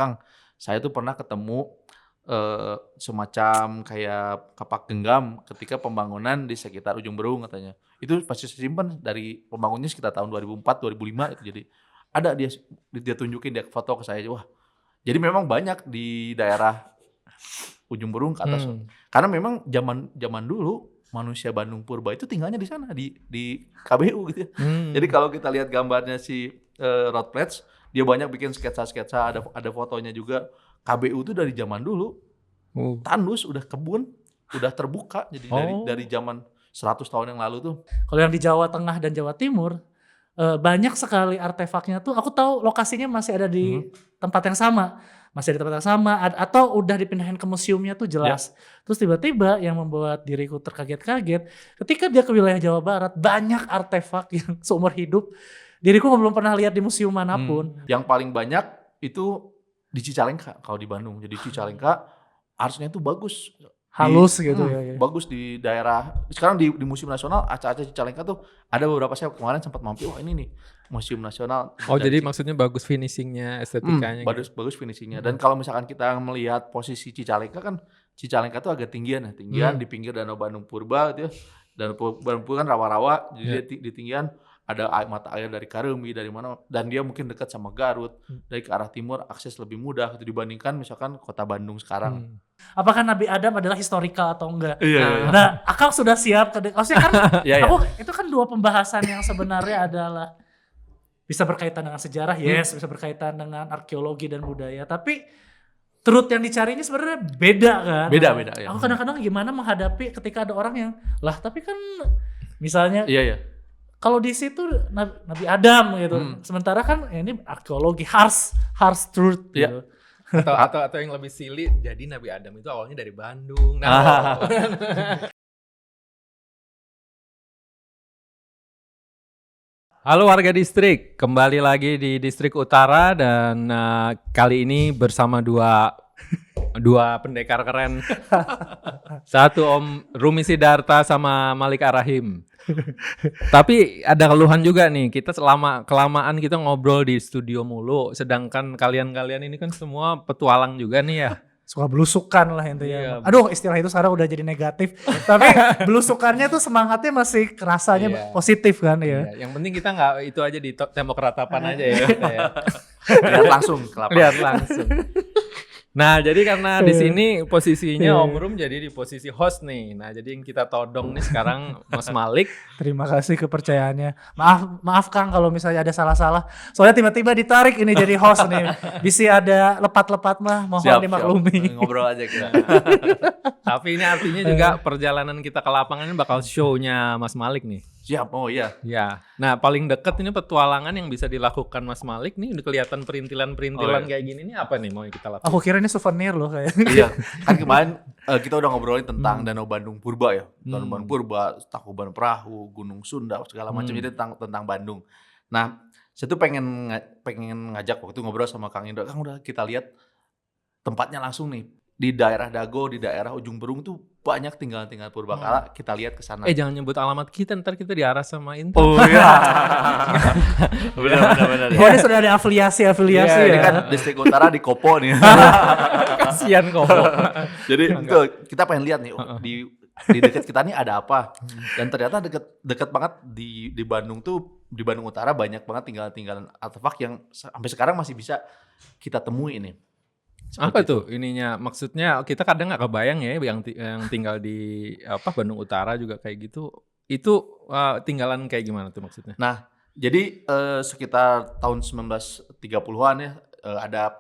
Kang, saya tuh pernah ketemu semacam kayak kapak genggam ketika pembangunan di sekitar Ujung Berung katanya. Itu pasti simpen dari pembangunnya sekitar tahun 2004, 2005 itu. Jadi ada dia tunjukin dia foto ke saya. Wah, jadi memang banyak di daerah Ujung Berung ke atas. Karena memang zaman dulu manusia Bandung Purba itu tinggalnya di sana di KBU gitu ya. Jadi kalau kita lihat gambarnya si Rod Pledge, dia banyak bikin sketsa-sketsa, ada fotonya juga. KBU itu dari zaman dulu tandus, udah kebun, udah terbuka. Jadi dari zaman 100 tahun yang lalu tuh. Kalau yang di Jawa Tengah dan Jawa Timur banyak sekali artefaknya tuh. Aku tahu lokasinya masih ada di tempat yang sama. Masih di tempat yang sama atau udah dipindahin ke museumnya tuh jelas. Terus tiba-tiba yang membuat diriku terkaget-kaget ketika dia ke wilayah Jawa Barat, banyak artefak yang seumur hidup diriku belum pernah lihat di museum manapun. Yang paling banyak itu di Cicalengka kalau di Bandung. Jadi Cicalengka arsnya itu bagus. Halus gitu ya. Bagus di daerah. Sekarang di Museum Nasional Aca-Aca Cicalengka tuh ada beberapa, saya kemarin sempat mampir, wah ini nih Museum Nasional. Jadi maksudnya bagus finishingnya, estetikanya. Bagus finishingnya. Dan kalau misalkan kita melihat posisi Cicalengka kan, Cicalengka tuh agak tinggian di pinggir Danau Bandung Purba gitu ya. Danau Bandung Purba kan rawa-rawa, jadi di tinggian ada mata air dari Karemi, dari mana, dan dia mungkin dekat sama Garut. Dari ke arah timur akses lebih mudah gitu dibandingkan misalkan kota Bandung sekarang. Apakah Nabi Adam adalah historical atau enggak? Iya. Nah, Akang sudah siap. Maksudnya kan, itu kan dua pembahasan yang sebenarnya adalah bisa berkaitan dengan sejarah, bisa berkaitan dengan arkeologi dan budaya. Tapi truth yang dicarinya sebenarnya beda kan? Beda. Ya. Aku kadang-kadang gimana menghadapi ketika ada orang yang, tapi kan misalnya. Iya. Kalau di situ Nabi Adam gitu. Sementara kan ini arkeologi harsh truth gitu. Atau yang lebih silly, jadi Nabi Adam itu awalnya dari Bandung. Halo warga distrik, kembali lagi di Distrik Utara dan kali ini bersama dua pendekar keren. Satu Om Rumi Sidarta sama Malik Arahim. Tapi ada keluhan juga nih, kita kelamaan kita ngobrol di studio mulu, sedangkan kalian ini kan semua petualang juga nih ya. Suka belusukan lah intinya. Aduh, istilah itu sekarang udah jadi negatif. Tapi belusukannya tuh semangatnya masih kerasanya positif kan ya. Yang penting kita nggak itu aja di tembok ratapan aja ya. Lihat langsung ke lapangan. Lihat langsung. Nah, jadi karena di sini posisinya Om Rum jadi di posisi host nih. Nah, jadi yang kita todong nih sekarang Mas Malik. Terima kasih kepercayaannya. Maaf Kang kalau misalnya ada salah-salah. Soalnya tiba-tiba ditarik ini jadi host nih. Bisa ada lepat-lepat mah, mohon dimaklumi. Ngobrol aja kita. Tapi ini artinya juga perjalanan kita ke lapangan ini bakal show-nya Mas Malik nih. Siap, Ya. Nah, paling deket ini petualangan yang bisa dilakukan Mas Malik nih, udah kelihatan perintilan kayak gini nih, apa nih mau kita lakukan? Aku kira ini souvenir loh kayak. Iya, kan kemarin kita udah ngobrolin tentang Danau Bandung Purba ya. Danau Bandung Purba, Tangkuban Perahu, Gunung Sunda, segala macam itu tentang Bandung. Nah, saya tuh pengen ngajak waktu itu ngobrol sama Kang Indra. Kang, udah kita lihat tempatnya langsung nih. Di daerah Dago, di daerah Ujung Berung tuh banyak tinggalan purbakala. Kita lihat ke sana. Jangan nyebut alamat kita, ntar kita diarah sama Intel. Oh iya. Benar. Ini sudah ada afiliasi ya. Ini kan Distrik Utara di Kopo nih. Kasian Kopo. Jadi itu kita pengen lihat nih di dekat kita nih ada apa. Dan ternyata dekat banget di Bandung tuh, di Bandung Utara banyak banget tinggalan artefak yang sampai sekarang masih bisa kita temui ini. Apa tuh ininya? Maksudnya kita kadang nggak kebayang ya yang tinggal di Bandung Utara juga kayak gitu. Itu tinggalan kayak gimana tuh maksudnya? Nah, jadi sekitar tahun 1930-an ya ada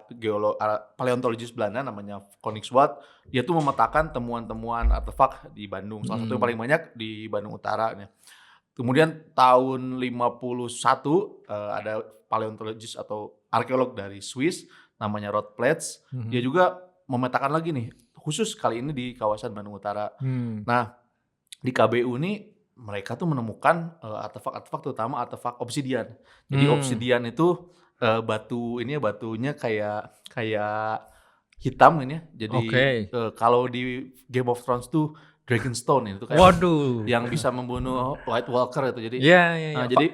paleontologis Belanda namanya Koningswald. Dia tuh memetakan temuan-temuan artefak di Bandung. Salah satu yang paling banyak di Bandung Utara nih. Kemudian tahun 51 ada paleontologis atau arkeolog dari Swiss namanya Rod Pledge. Dia juga memetakan lagi nih, khusus kali ini di kawasan Bandung Utara. Nah, di KBU ini mereka tuh menemukan artefak-artefak, terutama artefak obsidian. Jadi obsidian itu batunya kayak hitam ini ya. Jadi kalau di Game of Thrones tuh Dragonstone itu kayak yang bisa membunuh White Walker itu. Jadi jadi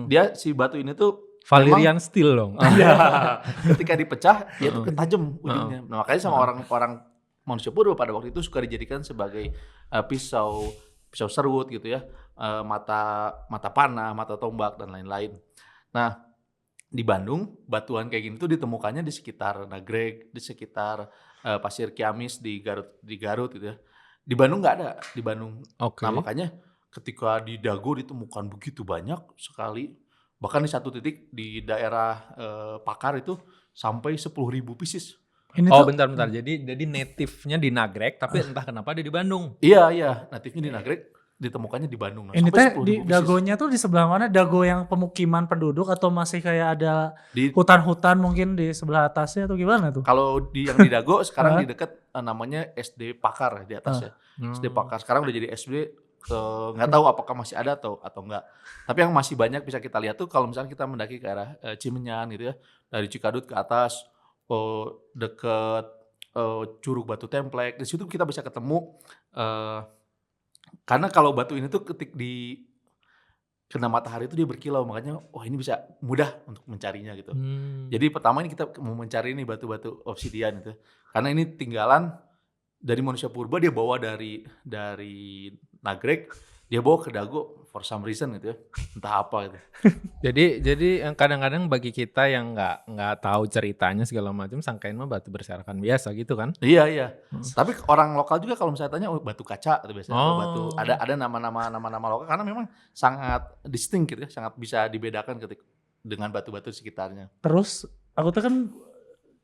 dia si batu ini tuh Valyrian steel dong. ketika dipecah dia tuh tajam ujungnya. Nah, makanya sama orang manusia purba pada waktu itu suka dijadikan sebagai pisau serut gitu ya, mata panah, mata tombak dan lain-lain. Nah, di Bandung batuan kayak gini tuh ditemukannya di sekitar Nagreg, di sekitar Pasir Kiamis di Garut gitu ya. Di Bandung nggak ada, di Bandung. Oke. Nah, makanya ketika di Dago ditemukan begitu banyak sekali, bahkan di satu titik di daerah Pakar itu sampai 10.000 pieces. Ini Oh, tuh bentar. Jadi native-nya di Nagreg, tapi entah kenapa dia di Bandung. Iya, natifnya di Nagreg, ditemukannya di Bandung. Nah, ini sampai teh di 10.000 pieces. Dagonya tuh di sebelah mana? Dago yang pemukiman penduduk atau masih kayak ada Di hutan-hutan mungkin di sebelah atasnya atau gimana tuh? Kalau yang di Dago sekarang di dekat namanya SD Pakar di atasnya. SD Pakar sekarang udah jadi SD, nggak tahu apakah masih ada atau enggak. Tapi yang masih banyak bisa kita lihat tuh kalau misalnya kita mendaki ke arah Cimenyan gitu ya, dari Cikadut ke atas deket Curug Batu Templek, di situ kita bisa ketemu karena kalau batu ini tuh di kena matahari itu dia berkilau, makanya ini bisa mudah untuk mencarinya gitu. Jadi pertama ini kita mau mencari ini batu-batu obsidian itu. Karena ini tinggalan dari manusia purba, dia bawa dari Nagreg, dia bawa ke Dago for some reason gitu ya. Entah apa gitu. Jadi kadang-kadang bagi kita yang nggak tahu ceritanya segala macam, sangkain mah batu berserakan biasa gitu kan? Iya. Tapi orang lokal juga kalau misalnya tanya batu kaca atau biasanya atau batu ada nama-nama lokal karena memang sangat distinct gitu ya, sangat bisa dibedakan dengan batu-batu sekitarnya. Terus aku tuh kan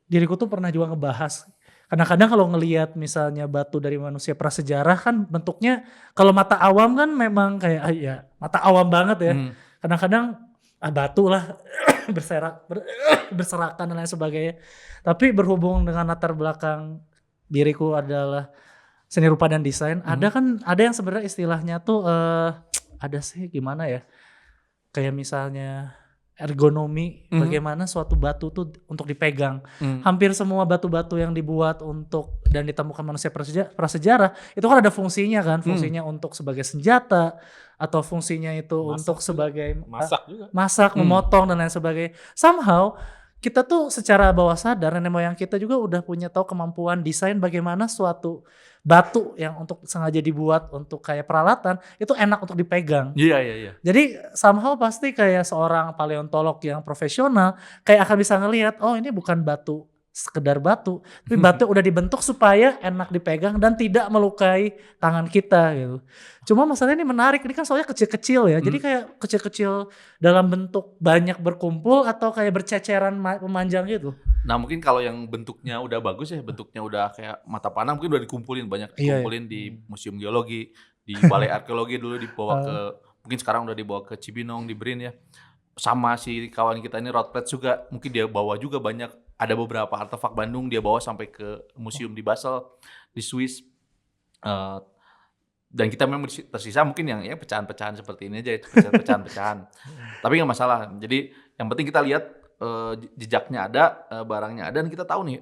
diriku tuh pernah juga ngebahas kadang-kadang kalau ngelihat misalnya batu dari manusia prasejarah kan bentuknya kalau mata awam kan memang kayak ya mata awam banget ya. Kadang-kadang batu lah berserakan dan lain sebagainya. Tapi berhubung dengan latar belakang diriku adalah seni rupa dan desain, ada yang sebenarnya istilahnya tuh ada sih gimana ya? Kayak misalnya ergonomi bagaimana suatu batu tuh untuk dipegang. Hampir semua batu-batu yang dibuat untuk dan ditemukan manusia prasejarah itu kan ada fungsinya kan, fungsinya untuk sebagai senjata atau fungsinya itu untuk sebagai masak, memotong dan lain sebagainya. Somehow kita tuh secara bawah sadar nenek moyang kita juga udah punya tahu kemampuan desain bagaimana suatu batu yang untuk sengaja dibuat untuk kayak peralatan itu enak untuk dipegang. Iya. Jadi somehow pasti kayak seorang paleontolog yang profesional kayak akan bisa ngelihat ini bukan batu sekedar batu, tapi batu udah dibentuk supaya enak dipegang dan tidak melukai tangan kita gitu. Cuma masalahnya ini menarik, ini kan soalnya kecil-kecil ya. Jadi kayak kecil-kecil dalam bentuk banyak berkumpul atau kayak berceceran memanjang gitu. Nah mungkin kalau yang bentuknya udah bagus ya, bentuknya udah kayak mata panah mungkin udah dikumpulin di Museum Geologi, di Balai Arkeologi dulu dibawa ke, mungkin sekarang udah dibawa ke Cibinong, di BRIN ya. Sama si kawan kita ini Rodplet juga, mungkin dia bawa juga banyak, ada beberapa artefak Bandung dia bawa sampai ke museum di Basel, di Swiss. Dan kita memang tersisa mungkin yang ya pecahan-pecahan seperti ini aja, pecahan-pecahan. Tapi nggak masalah. Jadi yang penting kita lihat jejaknya ada, barangnya ada, dan kita tahu nih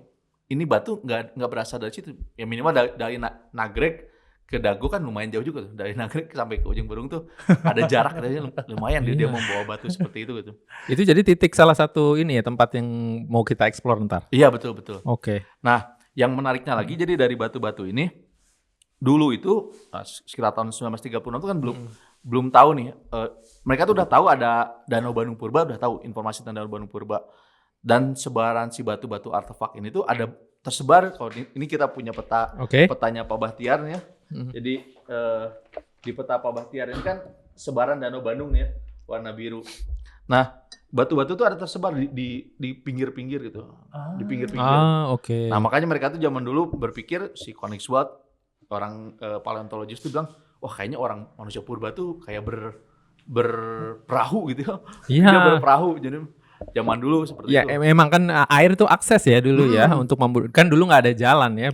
ini batu nggak berasal dari situ. Ya minimal dari Nagreg ke Dago kan lumayan jauh juga tuh. Dari Nagreg sampai ke ujung Berung tuh ada jarak katanya lumayan dia membawa batu seperti itu gitu. Itu jadi titik salah satu ini ya tempat yang mau kita explore ntar. Iya betul. Oke. Nah yang menariknya lagi jadi dari batu-batu ini dulu itu sekitar tahun 1936 itu kan belum tahu nih. Mereka tuh udah tahu ada Danau Bandung Purba, udah tahu informasi tentang Danau Bandung Purba. Dan sebaran si batu-batu artefak ini tuh ada tersebar. Kalau ini kita punya petanya Pak Bahtiar ya. Jadi di peta Pak Bahtiar ini kan sebaran Danau Bandung nih ya, warna biru. Nah batu-batu tuh ada tersebar di pinggir-pinggir gitu, di pinggir-pinggir. Oke. Nah makanya mereka tuh zaman dulu berpikir si Koningswald, orang paleontologis tuh bilang, wah kayaknya orang manusia purba tuh kayak berperahu gitu ya. Iya. Dia berperahu jadi zaman dulu seperti ya, itu. Memang kan air tuh akses ya dulu ya untuk kan dulu nggak ada jalan ya.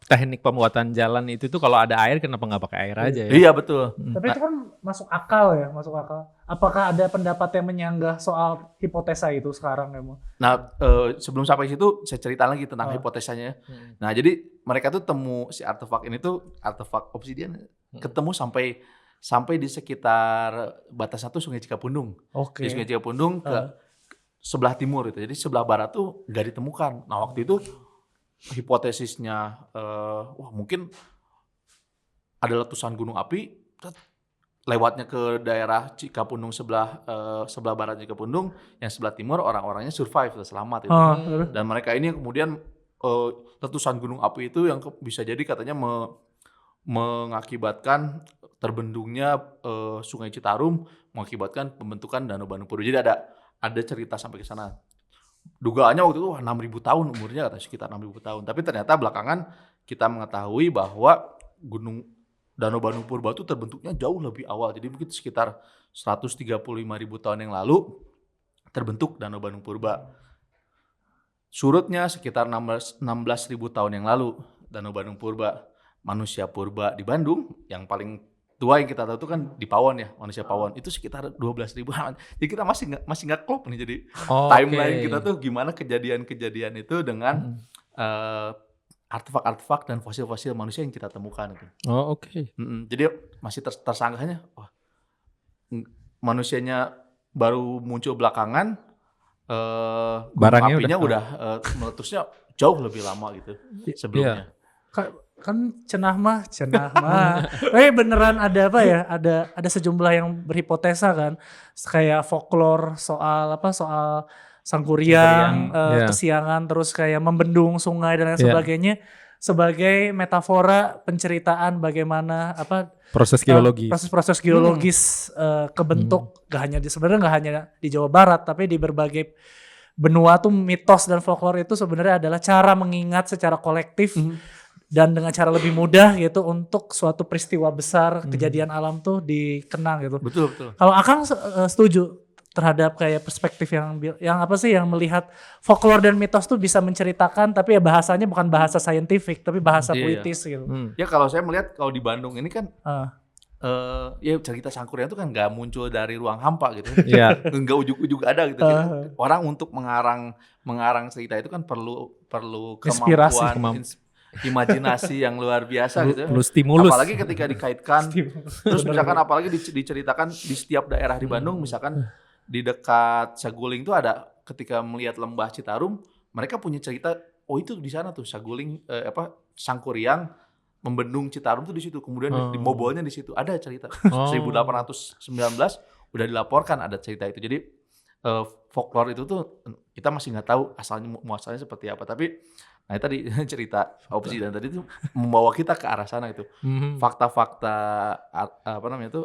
Teknik pembuatan jalan itu tuh kalau ada air kenapa nggak pakai air aja ya? Iya betul. Tapi itu kan masuk akal. Apakah ada pendapat yang menyanggah soal hipotesa itu sekarang emang? Nah sebelum sampai situ saya cerita lagi tentang hipotesanya. Nah jadi mereka tuh temu si artefak ini tuh artefak obsidian ketemu sampai sampai di sekitar batas satu Sungai Cikapundung. Oke. Di Sungai Cikapundung ke sebelah timur itu. Jadi sebelah barat tuh nggak ditemukan. Nah waktu itu hipotesisnya wah mungkin ada letusan gunung api lewatnya ke daerah Cikapundung sebelah barat Cikapundung, yang sebelah timur orang-orangnya survive, selamat itu. Dan mereka ini kemudian letusan gunung api itu yang bisa jadi katanya mengakibatkan terbendungnya Sungai Citarum, mengakibatkan pembentukan Danau Bandung Purba. Jadi ada cerita sampai ke sana. Dugaannya waktu itu 6.000 tahun umurnya, katanya sekitar 6.000 tahun. Tapi ternyata belakangan kita mengetahui bahwa Danau Bandung Purba itu terbentuknya jauh lebih awal. Jadi mungkin sekitar 135.000 tahun yang lalu terbentuk Danau Bandung Purba. Surutnya sekitar 16.000 tahun yang lalu Danau Bandung Purba. Manusia purba di Bandung yang paling tua yang kita tahu itu kan di Pawon ya, manusia Pawon itu sekitar 12.000 tahun. Jadi kita masih nggak klop nih, jadi timeline kita tuh gimana kejadian-kejadian itu dengan artefak-artefak dan fosil-fosil manusia yang kita temukan itu. Jadi masih tersanggahnya manusianya baru muncul belakangan, barangnya apinya udah meletusnya jauh lebih lama gitu sebelumnya. Kan cenah mah. Beneran ada apa ya? Ada sejumlah yang berhipotesa kan, kayak folklore soal Sangkuriang, kesiangan, terus kayak membendung sungai dan lain sebagainya sebagai metafora penceritaan bagaimana proses geologis. Proses geologis kebentuk sebenarnya nggak hanya di Jawa Barat, tapi di berbagai benua tuh mitos dan folklore itu sebenarnya adalah cara mengingat secara kolektif dan dengan cara lebih mudah gitu untuk suatu peristiwa besar kejadian alam tuh dikenang gitu. Betul. Kalau Akang setuju terhadap kayak perspektif yang melihat folklore dan mitos tuh bisa menceritakan, tapi ya bahasanya bukan bahasa saintifik tapi bahasa puitis gitu. Ya kalau saya melihat kalau di Bandung ini kan ya cerita Sangkuriang itu kan nggak muncul dari ruang hampa gitu. Nggak ujuk-ujuk ada gitu. Orang untuk mengarang cerita itu kan perlu kemampuan imajinasi yang luar biasa gitu. Plus stimulus. Apalagi ketika dikaitkan terus misalkan apalagi diceritakan di setiap daerah di Bandung, misalkan di dekat Saguling tuh ada, ketika melihat lembah Citarum mereka punya cerita, oh itu di sana tuh Saguling Sangkuriang membendung Citarum tuh di situ, kemudian di mobolnya di situ ada cerita. 1819 udah dilaporkan ada cerita itu. Jadi folklore itu tuh kita masih nggak tahu asalnya muasalnya seperti apa, tapi nah tadi cerita Opsi dan tadi itu membawa kita ke arah sana itu. Fakta-fakta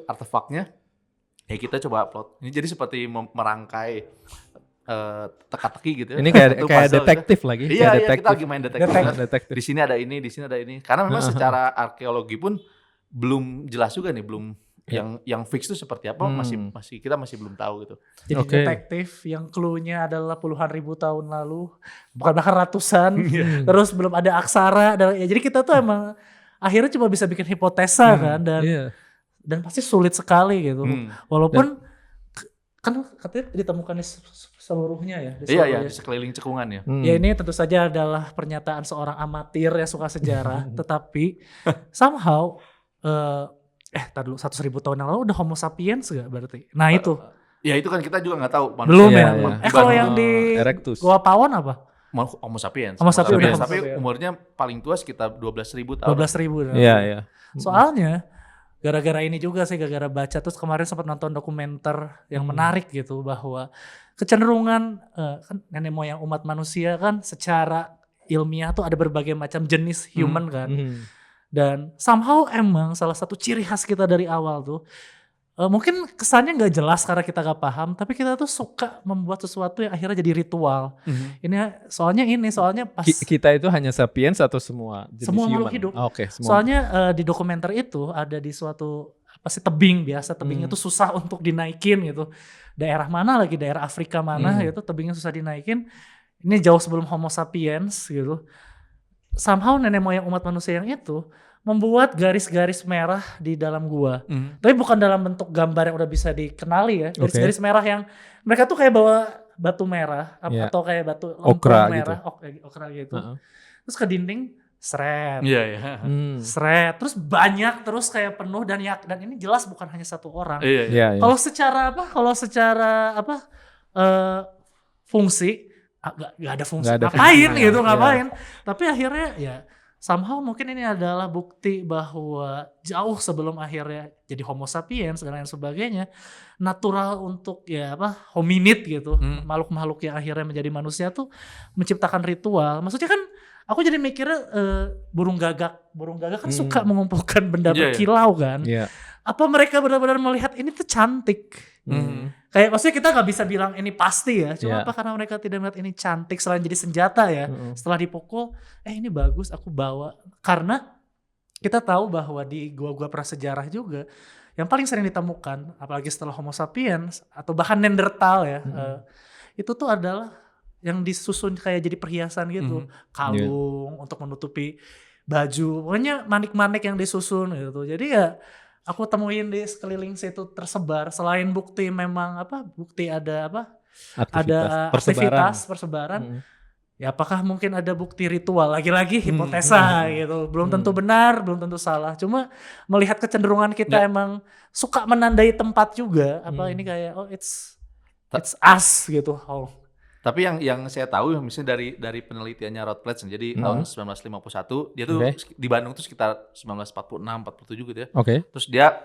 artefaknya ya kita coba plot. Ini jadi seperti merangkai teka-teki gitu ya. Ini kayak detektif gitu. Lagi. Iya, kita lagi main detektif. Di sini ada ini. Karena memang secara arkeologi pun belum jelas juga nih, belum yang fix itu seperti apa, kita masih belum tahu gitu. Jadi detektif yang clue-nya adalah puluhan ribu tahun lalu, bukan bahkan ratusan. Terus belum ada aksara jadi kita tuh emang akhirnya cuma bisa bikin hipotesa kan, dan pasti sulit sekali gitu. Walaupun kan katanya ditemukan di seluruhnya ya. Di sekeliling cekungan ya. Ya ini tentu saja adalah pernyataan seorang amatir yang suka sejarah, tetapi somehow tadi dulu 100.000 tahun yang lalu udah Homo sapiens gak berarti? Nah itu. Ya itu kan kita juga nggak tahu. Belum ya. Kalau yang di Erectus. Gua Pawon apa? Homo sapiens. Tapi umurnya paling tua sekitar 12.000 tahun. 12.000. Iya. Soalnya gara-gara ini juga sih, gara-gara baca terus kemarin sempat nonton dokumenter yang menarik gitu, bahwa kecenderungan kan nenek moyang umat manusia kan secara ilmiah tuh ada berbagai macam jenis human kan. Dan somehow emang salah satu ciri khas kita dari awal tuh mungkin kesannya nggak jelas karena kita nggak paham, tapi kita tuh suka membuat sesuatu yang akhirnya jadi ritual. Soalnya pas kita itu hanya sapiens atau semua jenis semua human? makhluk hidup. Semua. Soalnya di dokumenter itu ada di suatu tebing biasa, tebingnya tuh susah untuk dinaikin gitu. Daerah Afrika mana gitu, tebingnya susah dinaikin. Ini jauh sebelum Homo sapiens gitu. Somehow nenek moyang umat manusia yang itu membuat garis-garis merah di dalam gua. Tapi bukan dalam bentuk gambar yang udah bisa dikenali ya. Garis-garis merah yang mereka tuh kayak bawa batu merah atau kayak batu lempung merah, okra gitu. Terus ke dinding seret. Iya, iya. Seret, terus banyak, terus kayak penuh dan ini jelas bukan hanya satu orang. Iya, iya. Iya, iya. Kalau secara fungsi nggak ada fungsi, Nggak ada ngapain fungsinya, gitu, iya. ngapain. Tapi akhirnya ya somehow mungkin ini adalah bukti bahwa jauh sebelum akhirnya jadi Homo sapiens dan lain sebagainya, natural untuk hominid gitu, makhluk-makhluk yang akhirnya menjadi manusia tuh menciptakan ritual. Maksudnya kan aku jadi mikirnya burung gagak kan suka mengumpulkan benda Iya, iya. berkilau kan. Iya. Apa mereka benar-benar melihat ini tuh cantik? Kayak maksudnya kita nggak bisa bilang ini pasti ya. Cuma Iya. apa karena mereka tidak melihat ini cantik selain jadi senjata ya. Setelah dipukul, ini bagus aku bawa. Karena kita tahu bahwa di gua-gua prasejarah juga yang paling sering ditemukan, apalagi setelah Homo sapiens atau bahkan Neanderthal ya, itu tuh adalah yang disusun kayak jadi perhiasan gitu, kalung untuk menutupi baju, pokoknya manik-manik yang disusun gitu. Jadi ya aku temuin di sekeliling situ tersebar, selain bukti memang bukti ada ada aktivitas persebaran. Ya apakah mungkin ada bukti ritual? Lagi-lagi hipotesa gitu. Belum tentu benar, belum tentu salah. Cuma melihat kecenderungan kita emang suka menandai tempat juga. Apa ini kayak it's us gitu. Tapi yang saya tahu misalnya dari penelitiannya Routledge, jadi tahun 1951 dia tuh di Bandung tuh sekitar 1946 47 gitu ya. Oke. Terus dia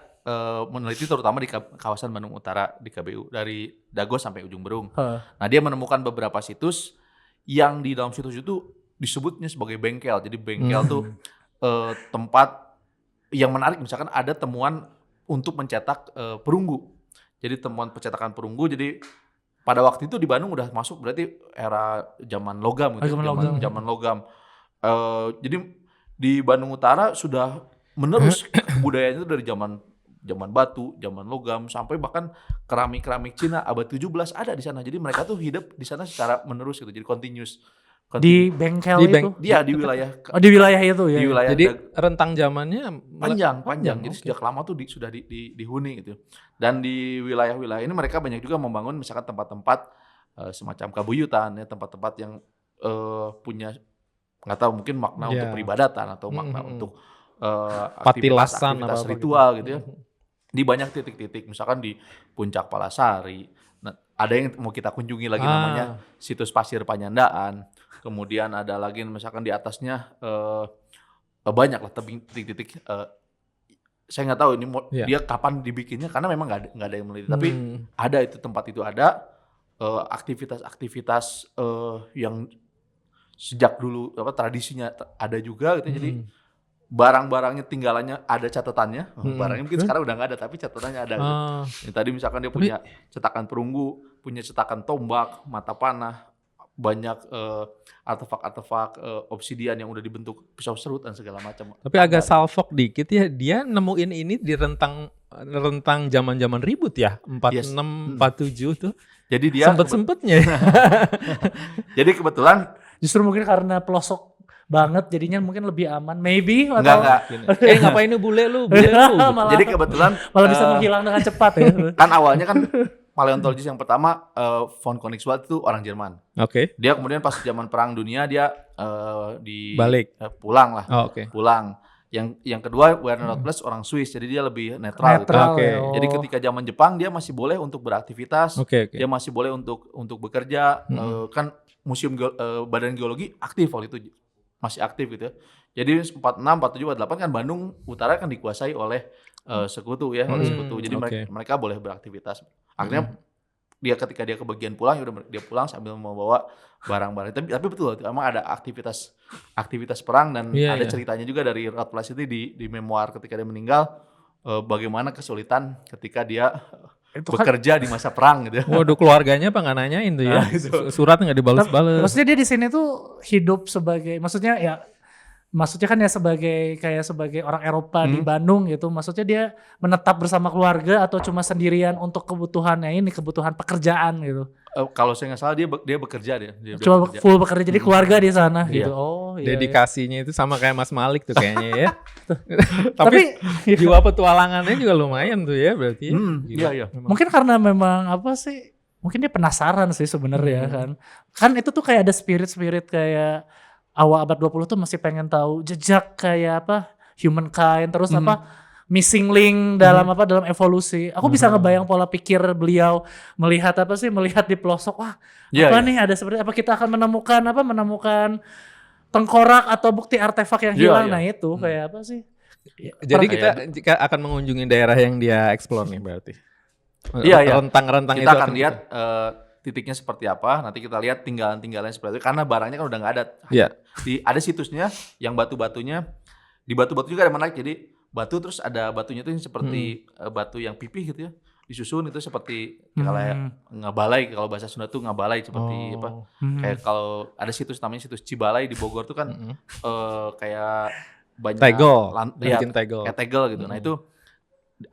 meneliti terutama di kawasan Bandung Utara di KBU dari Dago sampai Ujung Berung. Nah, dia menemukan beberapa situs yang di dalam situs itu disebutnya sebagai bengkel. Jadi bengkel tuh tempat yang menarik, misalkan ada temuan untuk mencetak perunggu. Jadi temuan pencetakan perunggu, jadi pada waktu itu di Bandung udah masuk berarti era zaman logam gitu. Zaman logam. Jadi di Bandung Utara sudah menerus budayanya itu dari zaman batu, zaman logam, sampai bahkan keramik Cina abad 17 ada di sana. Jadi mereka tuh hidup di sana secara menerus gitu. Jadi continuous. Di bengkel itu? Dia di wilayah. Di wilayah itu ya. Di wilayah Jadi rentang zamannya panjang. Jadi sejak lama tuh sudah dihuni gitu. Dan di wilayah-wilayah ini mereka banyak juga membangun misalkan tempat-tempat semacam kabuyutan ya, tempat-tempat yang punya nggak tahu mungkin makna untuk peribadatan atau makna untuk aktivitas ritual gitu ya. Di banyak titik-titik, misalkan di Puncak Palasari. Nah, ada yang mau kita kunjungi lagi namanya situs Pasir Panyandaan. Kemudian ada lagi misalkan di atasnya banyak lah titik-titik. Saya nggak tahu ini dia kapan dibikinnya karena memang nggak ada yang meneliti. Tapi ada itu, tempat itu ada aktivitas-aktivitas yang sejak dulu tradisinya ada juga gitu. Jadi barang-barangnya tinggalannya ada catatannya. Barangnya mungkin sekarang udah nggak ada tapi catatannya ada. Gitu. Tadi misalkan dia punya cetakan perunggu, punya cetakan tombak, mata panah, banyak artefak-artefak obsidian yang udah dibentuk pisau serut dan segala macam. Tapi agak salfok dikit ya, dia nemuin ini di rentang zaman-zaman ribut ya, 46, 47 tuh. Jadi dia sempet-sempetnya. Jadi kebetulan justru mungkin karena pelosok banget jadinya mungkin lebih aman, maybe enggak. Ngapain lu bule lu? Gitu. Jadi kebetulan malah bisa menghilang dengan cepat ya. Kan awalnya kan paleontologis yang pertama von Koenigswald itu orang Jerman. Oke. Dia kemudian pas zaman Perang Dunia dia balik pulang lah. Pulang. Yang kedua Werner Routledge orang Swiss, jadi dia lebih netral gitu. Jadi ketika zaman Jepang dia masih boleh untuk beraktivitas, dia masih boleh untuk bekerja. Kan museum Badan Geologi aktif waktu itu, masih aktif gitu ya. Jadi 46, 47, 48 kan Bandung Utara kan dikuasai oleh sekutu ya, oleh sekutu. Jadi mereka boleh beraktivitas. Akhirnya ketika dia ke bagian pulang, dia pulang sambil membawa barang-barang. Tapi betul, emang ada aktivitas perang dan ada ceritanya juga dari Routledge itu di memoir ketika dia meninggal, bagaimana kesulitan ketika dia bekerja di masa perang gitu. Waduh, keluarganya apa nggak nanyain tuh ya? Surat nggak dibalas-balas. Maksudnya dia di sini tuh hidup sebagai, maksudnya kan ya sebagai orang Eropa di Bandung gitu. Maksudnya dia menetap bersama keluarga atau cuma sendirian untuk kebutuhan pekerjaan gitu. Kalau saya nggak salah dia bekerja cuma bekerja. Full bekerja, jadi keluarga di sana gitu. Dedikasinya itu sama kayak Mas Malik tuh kayaknya ya. Tapi jiwa petualangannya juga lumayan tuh ya berarti. Iya. Mungkin karena memang mungkin dia penasaran sih sebenarnya kan. Kan itu tuh kayak ada spirit kayak awal abad 20 tuh masih pengen tahu jejak kayak apa humankind, terus apa missing link dalam apa dalam evolusi. Aku bisa ngebayang pola pikir beliau melihat apa sih, melihat di pelosok, wah Iya, apa iya. nih ada seperti apa, kita akan menemukan tengkorak atau bukti artefak yang Iya, hilang. iya. Nah itu kayak apa sih? Jadi Kayak kita jika akan mengunjungi daerah yang dia explore nih berarti. Iya, iya. Rentang-rentang itu Kita akan akan lihat titiknya seperti apa. Nanti kita lihat tinggalan-tinggalannya seperti itu. Karena barangnya kan udah nggak ada. Iya. Ada situsnya yang batu-batunya. Di batu-batu juga ada menarik. Jadi batu terus ada batunya itu yang seperti batu yang pipih gitu ya. Disusun itu seperti kayak ngabalai. Kalau bahasa Sunda tuh ngabalai seperti apa. Kayak kalau ada situs namanya situs Cibalai di Bogor tuh kan kayak banyak Tegel, ya, bikin tegel. kayak tegel gitu. Nah itu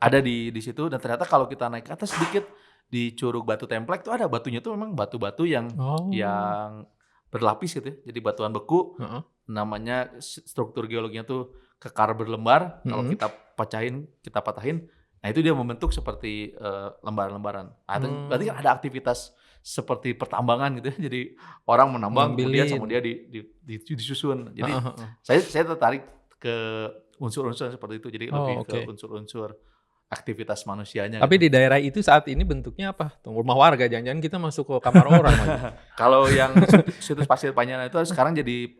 ada di situ dan ternyata kalau kita naik ke atas sedikit di Curug Batu Templek tuh ada batunya tuh memang batu-batu yang berlapis gitu ya. Jadi batuan beku. Namanya struktur geologinya tuh kekar berlembar. Kalau kita patahin, nah itu dia membentuk seperti lembaran-lembaran. Nah, itu berarti kan ada aktivitas seperti pertambangan gitu ya. Jadi orang menambang kemudian dia disusun. Jadi saya tertarik ke unsur-unsur seperti itu. Jadi lebih ke unsur-unsur aktivitas manusianya. Tapi gitu. di daerah itu saat ini bentuknya apa? Rumah warga, jangan-jangan kita masuk ke kamar orang lagi. Kalau yang situs Pasir Panjang itu sekarang jadi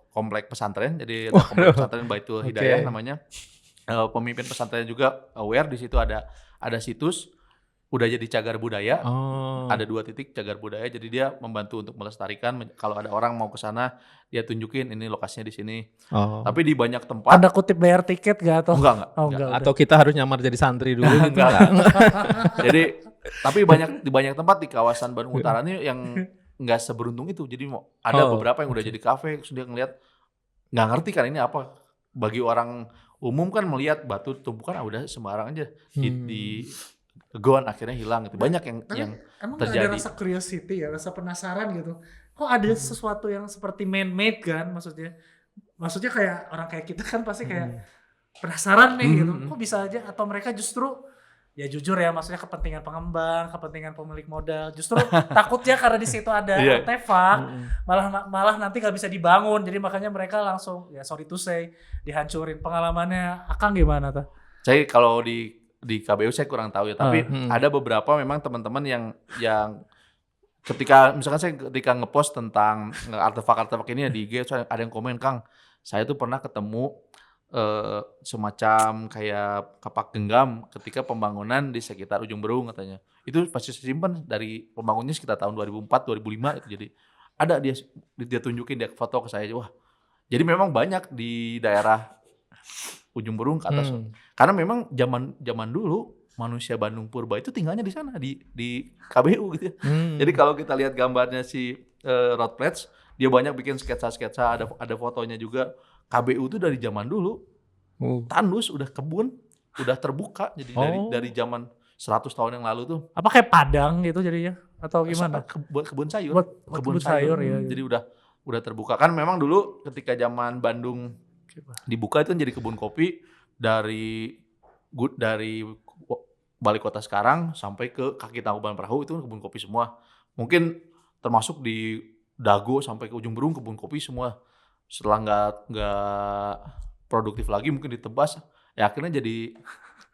komplek pesantren. Jadi komplek pesantren Baitul Hidayah namanya. Pemimpin pesantren juga aware di situ ada situs. Udah jadi cagar budaya, ada 2 titik cagar budaya, jadi dia membantu untuk melestarikan. Kalau ada orang mau ke sana, dia tunjukin ini lokasinya di sini. Tapi di banyak tempat Ada kutip bayar tiket gak atau? enggak. Atau kita harus nyamar jadi santri dulu gitu enggak? Jadi tapi di banyak tempat di kawasan Bandung Utara ini yang nggak seberuntung itu. Jadi ada beberapa yang udah jadi kafe, terus dia ngeliat nggak ngerti kan ini apa. Bagi orang umum kan melihat batu tumpukan udah sembarang aja di gone akhirnya hilang gitu. Banyak yang Emang terjadi. gak ada rasa curiosity ya, rasa penasaran gitu. Kok ada sesuatu yang seperti man-made kan maksudnya? Maksudnya kayak orang kayak kita kan pasti kayak penasaran nih gitu. Kok bisa aja, atau mereka justru ya jujur ya, maksudnya kepentingan pengembang, kepentingan pemilik modal. Justru takutnya karena di situ ada artefak, malah nanti gak bisa dibangun. Jadi makanya mereka langsung ya sorry to say dihancurin. Pengalamannya Akang gimana tuh? Saya kalau di KBU saya kurang tahu ya, tapi ada beberapa memang teman-teman yang ketika ngepost tentang artefak-artefak ini ya di IG, ada yang komen, Kang, saya tuh pernah ketemu semacam kayak kapak genggam ketika pembangunan di sekitar Ujung Berung katanya. Itu pasti simpan dari pembangunnya sekitar tahun 2004 2005 itu. Jadi ada dia tunjukin, dia foto ke saya. Wah. Jadi memang banyak di daerah Ujung Berung ke atas. Karena memang zaman dulu manusia Bandung Purba itu tinggalnya di sana di KBU gitu ya. Jadi kalau kita lihat gambarnya si Rod Pledge, dia banyak bikin sketsa-sketsa, ada fotonya juga. KBU itu dari zaman dulu. Tandus udah kebun, udah terbuka. Jadi dari zaman 100 tahun yang lalu tuh. Apa kayak padang gitu jadinya atau gimana? Kebun sayur. Kebun sayur ya. Jadi udah terbuka. Kan memang dulu ketika zaman Bandung dibuka itu jadi kebun kopi dari balik kota sekarang sampai ke kaki Tangkuban Perahu itu kebun kopi semua. Mungkin termasuk di Dago sampai ke Ujung Berung kebun kopi semua. Setelah nggak produktif lagi mungkin ditebas, ya akhirnya jadi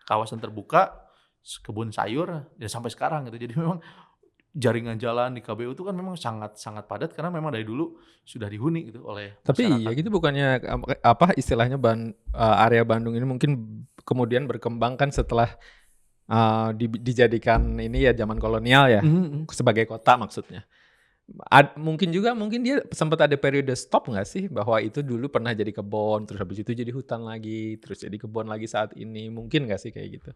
kawasan terbuka kebun sayur ya sampai sekarang gitu. Jadi memang jaringan jalan di KBU itu kan memang sangat padat karena memang dari dulu sudah dihuni gitu oleh Tapi masyarakat. iya gitu, bukannya apa istilahnya area Bandung ini mungkin kemudian berkembang kan setelah dijadikan ini ya zaman kolonial ya, sebagai kota maksudnya. Mungkin dia sempat ada periode stop nggak sih, bahwa itu dulu pernah jadi kebun, terus habis itu jadi hutan lagi, terus jadi kebun lagi saat ini, mungkin nggak sih kayak gitu?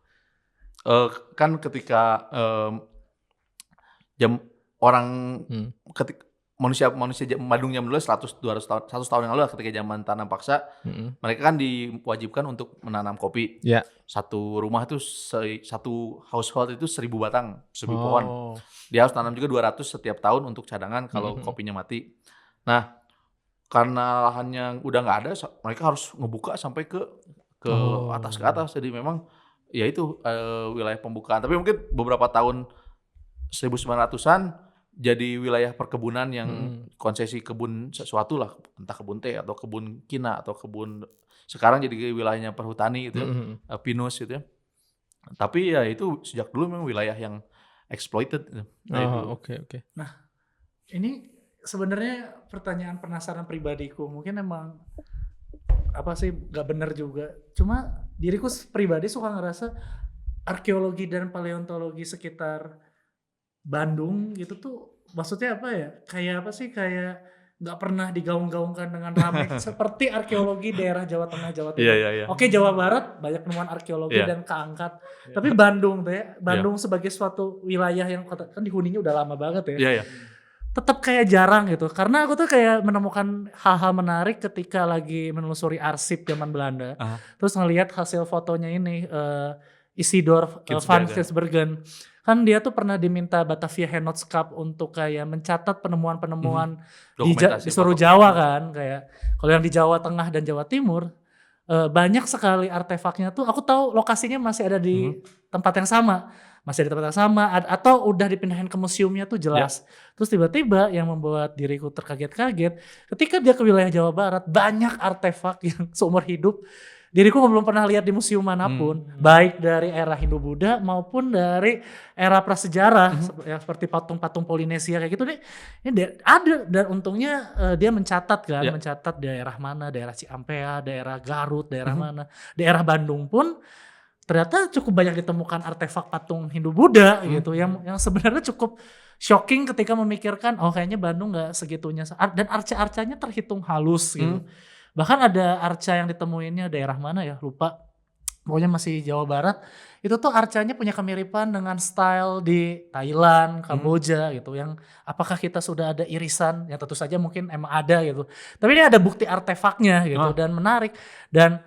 Kan ketika orang manusia Bandung zaman dulu 100 tahun yang lalu ketika zaman tanam paksa, mereka kan diwajibkan untuk menanam kopi. Satu rumah itu satu household itu 1000 batang, 1000 pohon. Dia harus tanam juga 200 setiap tahun untuk cadangan kalau kopinya mati. Nah, karena lahannya udah nggak ada, mereka harus ngebuka sampai ke atas. Jadi memang ya itu wilayah pembukaan. Tapi mungkin beberapa tahun 1900-an jadi wilayah perkebunan yang konsesi kebun sesuatu lah, entah kebun teh atau kebun kina atau kebun sekarang jadi wilayahnya perhutani gitu ya, pinus gitu ya. Tapi ya itu sejak dulu memang wilayah yang exploited gitu. dari dulu. Oke. Ini sebenarnya pertanyaan penasaran pribadiku. Mungkin emang apa sih gak bener juga. Cuma diriku pribadi suka ngerasa arkeologi dan paleontologi sekitar Bandung gitu tuh maksudnya apa ya? Kayak apa sih? Kayak nggak pernah digaung-gaungkan dengan ramai seperti arkeologi daerah Jawa Tengah, Jawa Timur. Iya. Oke, Jawa Barat banyak penemuan arkeologi dan keangkat. Tapi Bandung Bandung sebagai suatu wilayah yang kan dihuninya udah lama banget ya. Iya. Tetap kayak jarang gitu. Karena aku tuh kayak menemukan hal-hal menarik ketika lagi menelusuri arsip zaman Belanda. Terus ngelihat hasil fotonya ini Isidor van Giersbergen. Kan dia tuh pernah diminta Batavia Genootschap untuk kayak mencatat penemuan-penemuan di seluruh Jawa kan. Kayak kalau yang di Jawa Tengah dan Jawa Timur banyak sekali artefaknya tuh. Aku tahu lokasinya masih ada di tempat yang sama. Masih di tempat yang sama atau udah dipindahin ke museumnya tuh jelas. Terus tiba-tiba yang membuat diriku terkaget-kaget ketika dia ke wilayah Jawa Barat, banyak artefak yang seumur hidup diriku belum pernah lihat di museum manapun, baik dari era Hindu-Buddha maupun dari era prasejarah yang seperti patung-patung Polinesia kayak gitu nih. Ini ada dan untungnya dia mencatat kan, mencatat daerah mana, daerah Ciampea, daerah Garut, daerah mana, daerah Bandung pun ternyata cukup banyak ditemukan artefak patung Hindu-Buddha gitu yang sebenarnya cukup shocking ketika memikirkan kayaknya Bandung nggak segitunya dan arca-arcanya terhitung halus gitu. Bahkan ada arca yang ditemuinnya daerah mana ya lupa, pokoknya masih Jawa Barat. Itu tuh arcanya punya kemiripan dengan style di Thailand, Kamboja gitu. Yang apakah kita sudah ada irisan? Ya tentu saja mungkin emang ada gitu. Tapi ini ada bukti artefaknya gitu dan menarik. Dan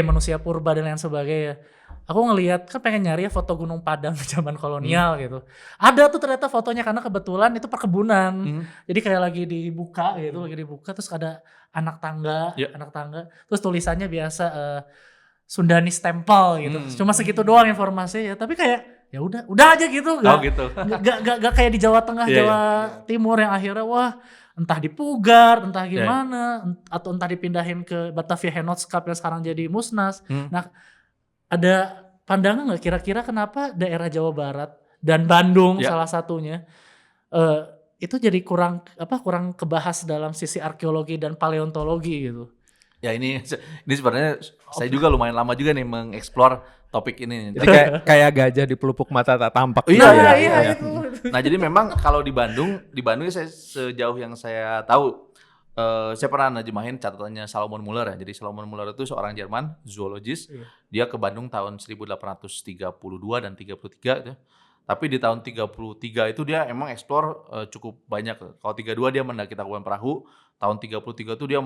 manusia purba dan lain sebagainya. Aku ngelihat kan pengen nyari ya foto Gunung Padang zaman kolonial gitu. Ada tuh ternyata fotonya karena kebetulan itu perkebunan. Jadi kayak lagi dibuka gitu, terus ada anak tangga. Terus tulisannya biasa Sundanis Temple gitu. Cuma segitu doang informasinya, tapi kayak ya udah aja gitu. Gak kayak di Jawa Tengah, Jawa Timur yang akhirnya entah dipugar, entah gimana, atau entah dipindahin ke Batavia Genootschap yang sekarang jadi musnas. Nah, ada pandangan nggak kira-kira kenapa daerah Jawa Barat dan Bandung salah satunya itu jadi kurang kebahas dalam sisi arkeologi dan paleontologi gitu? Ya ini sebenarnya saya juga lumayan lama juga nih mengeksplor topik ini. Jadi kayak gajah di pelupuk mata tak tampak. Iya. Nah jadi memang kalau di Bandung saya sejauh yang saya tahu. Saya pernah nerjemahin catatannya Salomon Muller ya. Jadi Salomon Muller itu seorang Jerman, zoologis. Dia ke Bandung tahun 1832 dan 33 gitu. Tapi di tahun 33 itu dia emang eksplor cukup banyak. Kalau 32 dia mendaki Tangkuban Perahu, tahun 33 itu dia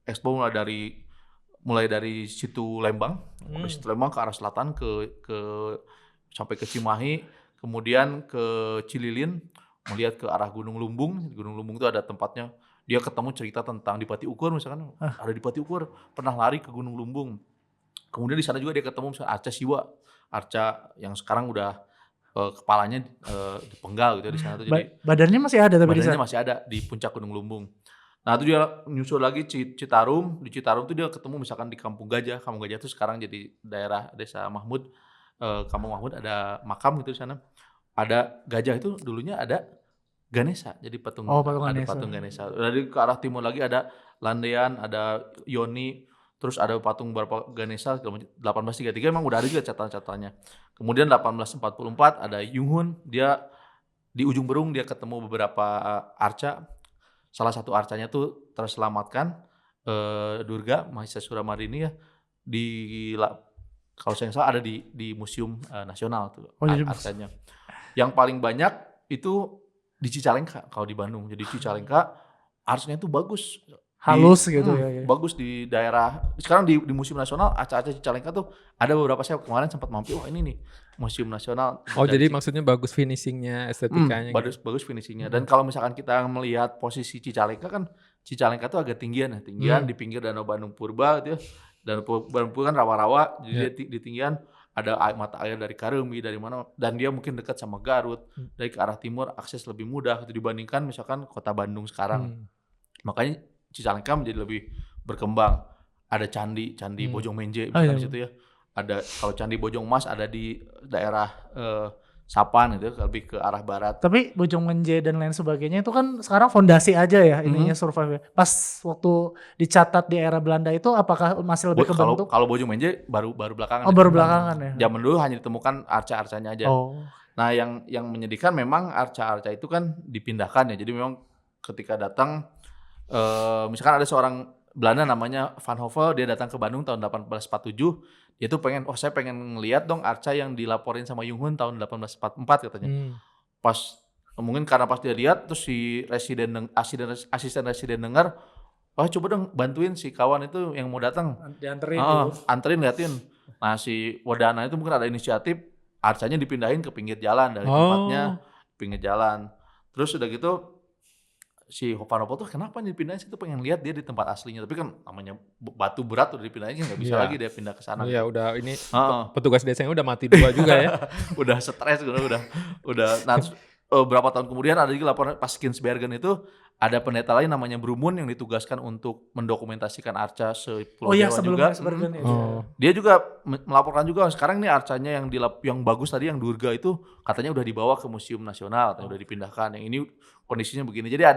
eksplor mulai dari situ Lembang, ke arah selatan sampai ke Cimahi, kemudian ke Cililin, melihat ke arah Gunung Lumbung. Gunung Lumbung itu ada tempatnya. Dia ketemu cerita tentang Dipati Ukur misalkan, ada Dipati Ukur pernah lari ke Gunung Lumbung. Kemudian di sana juga dia ketemu misalkan arca Siwa, arca yang sekarang udah kepalanya dipenggal gitu di sana tuh. Jadi badannya masih ada tapi badannya masih ada di puncak Gunung Lumbung. Nah itu dia nyusul lagi Citarum, di Citarum tuh dia ketemu misalkan di Kampung Gajah tuh sekarang jadi daerah desa Mahmud, Kampung Mahmud ada makam gitu di sana. Ada gajah itu dulunya ada Ganesha, jadi patung Ganesha. Dari ke arah timur lagi ada Landean, ada Yoni, terus ada patung beberapa Ganesha 1833 memang udah ada juga catatan-catatannya. Kemudian 1844 ada Yunghun, dia di ujung Berung dia ketemu beberapa arca. Salah satu arcanya tuh terselamatkan Durga Mahisa Suramarini ya kalau saya salah ada di Museum Nasional tuh arcanya. Yang paling banyak itu di Cicalengka kalau di Bandung. Jadi Cicalengka arcanya itu bagus. Halus gitu ya. Bagus di daerah. Sekarang di Museum Nasional arca-arca Cicalengka tuh ada beberapa, saya kemarin sempat mampir, ini nih Museum Nasional. Jadi maksudnya bagus finishingnya, estetikanya. Bagus finishingnya. Dan kalau misalkan kita melihat posisi Cicalengka kan, Cicalengka tuh agak tinggian di pinggir Danau Bandung Purba gitu ya. Danau Bandung Purba kan rawa-rawa, jadi di tinggian ada mata air dari Karemi, dari mana, dan dia mungkin dekat sama Garut, dari ke arah timur akses lebih mudah gitu dibandingkan misalkan kota Bandung sekarang. Makanya Cicalengka menjadi lebih berkembang. Ada candi Bojong Menje misalkan di situ ya. Ada kalau Candi Bojong Mas ada di daerah Sapan gitu, lebih ke arah barat. Tapi Bojong Menje dan lain sebagainya itu kan sekarang fondasi aja ya ininya survive. Pas waktu dicatat di era Belanda itu apakah masih lebih kebentuk? Kalau Bojong Menje baru belakangan. Oh, baru belakangan ya. Zaman dulu hanya ditemukan arca-arcanya aja. Oh. Nah, yang menyedihkan memang arca-arca itu kan dipindahkan ya. Jadi memang ketika datang misalkan ada seorang Belanda namanya Van Hove, dia datang ke Bandung tahun 1847. Dia tuh saya pengen ngeliat dong arca yang dilaporin sama Yung Hun tahun 1844 katanya. Mungkin karena pas dia lihat terus si asisten residen dengar, coba dong bantuin si kawan itu yang mau datang. Dianterin anterin liatin. Nah, si Wadana itu mungkin ada inisiatif arcanya dipindahin ke pinggir jalan dari tempatnya pinggir jalan. Terus udah gitu si Hopanopo tuh kenapa dipindahin sih, tuh pengen lihat dia di tempat aslinya, tapi kan namanya batu berat udah dipindahin nggak bisa lagi dia pindah ke sana. Iya, udah ini petugas desanya udah mati 2 juga ya. Udah stres udah. Nah, berapa tahun kemudian ada lagi laporan pas Kinsbergen itu ada pendeta lain namanya Brumun yang ditugaskan untuk mendokumentasikan arca Pulau Jawa juga. Dia juga melaporkan juga sekarang nih arcanya yang bagus tadi yang Durga itu katanya udah dibawa ke Museum Nasional, udah dipindahkan. Yang ini kondisinya begini. Jadi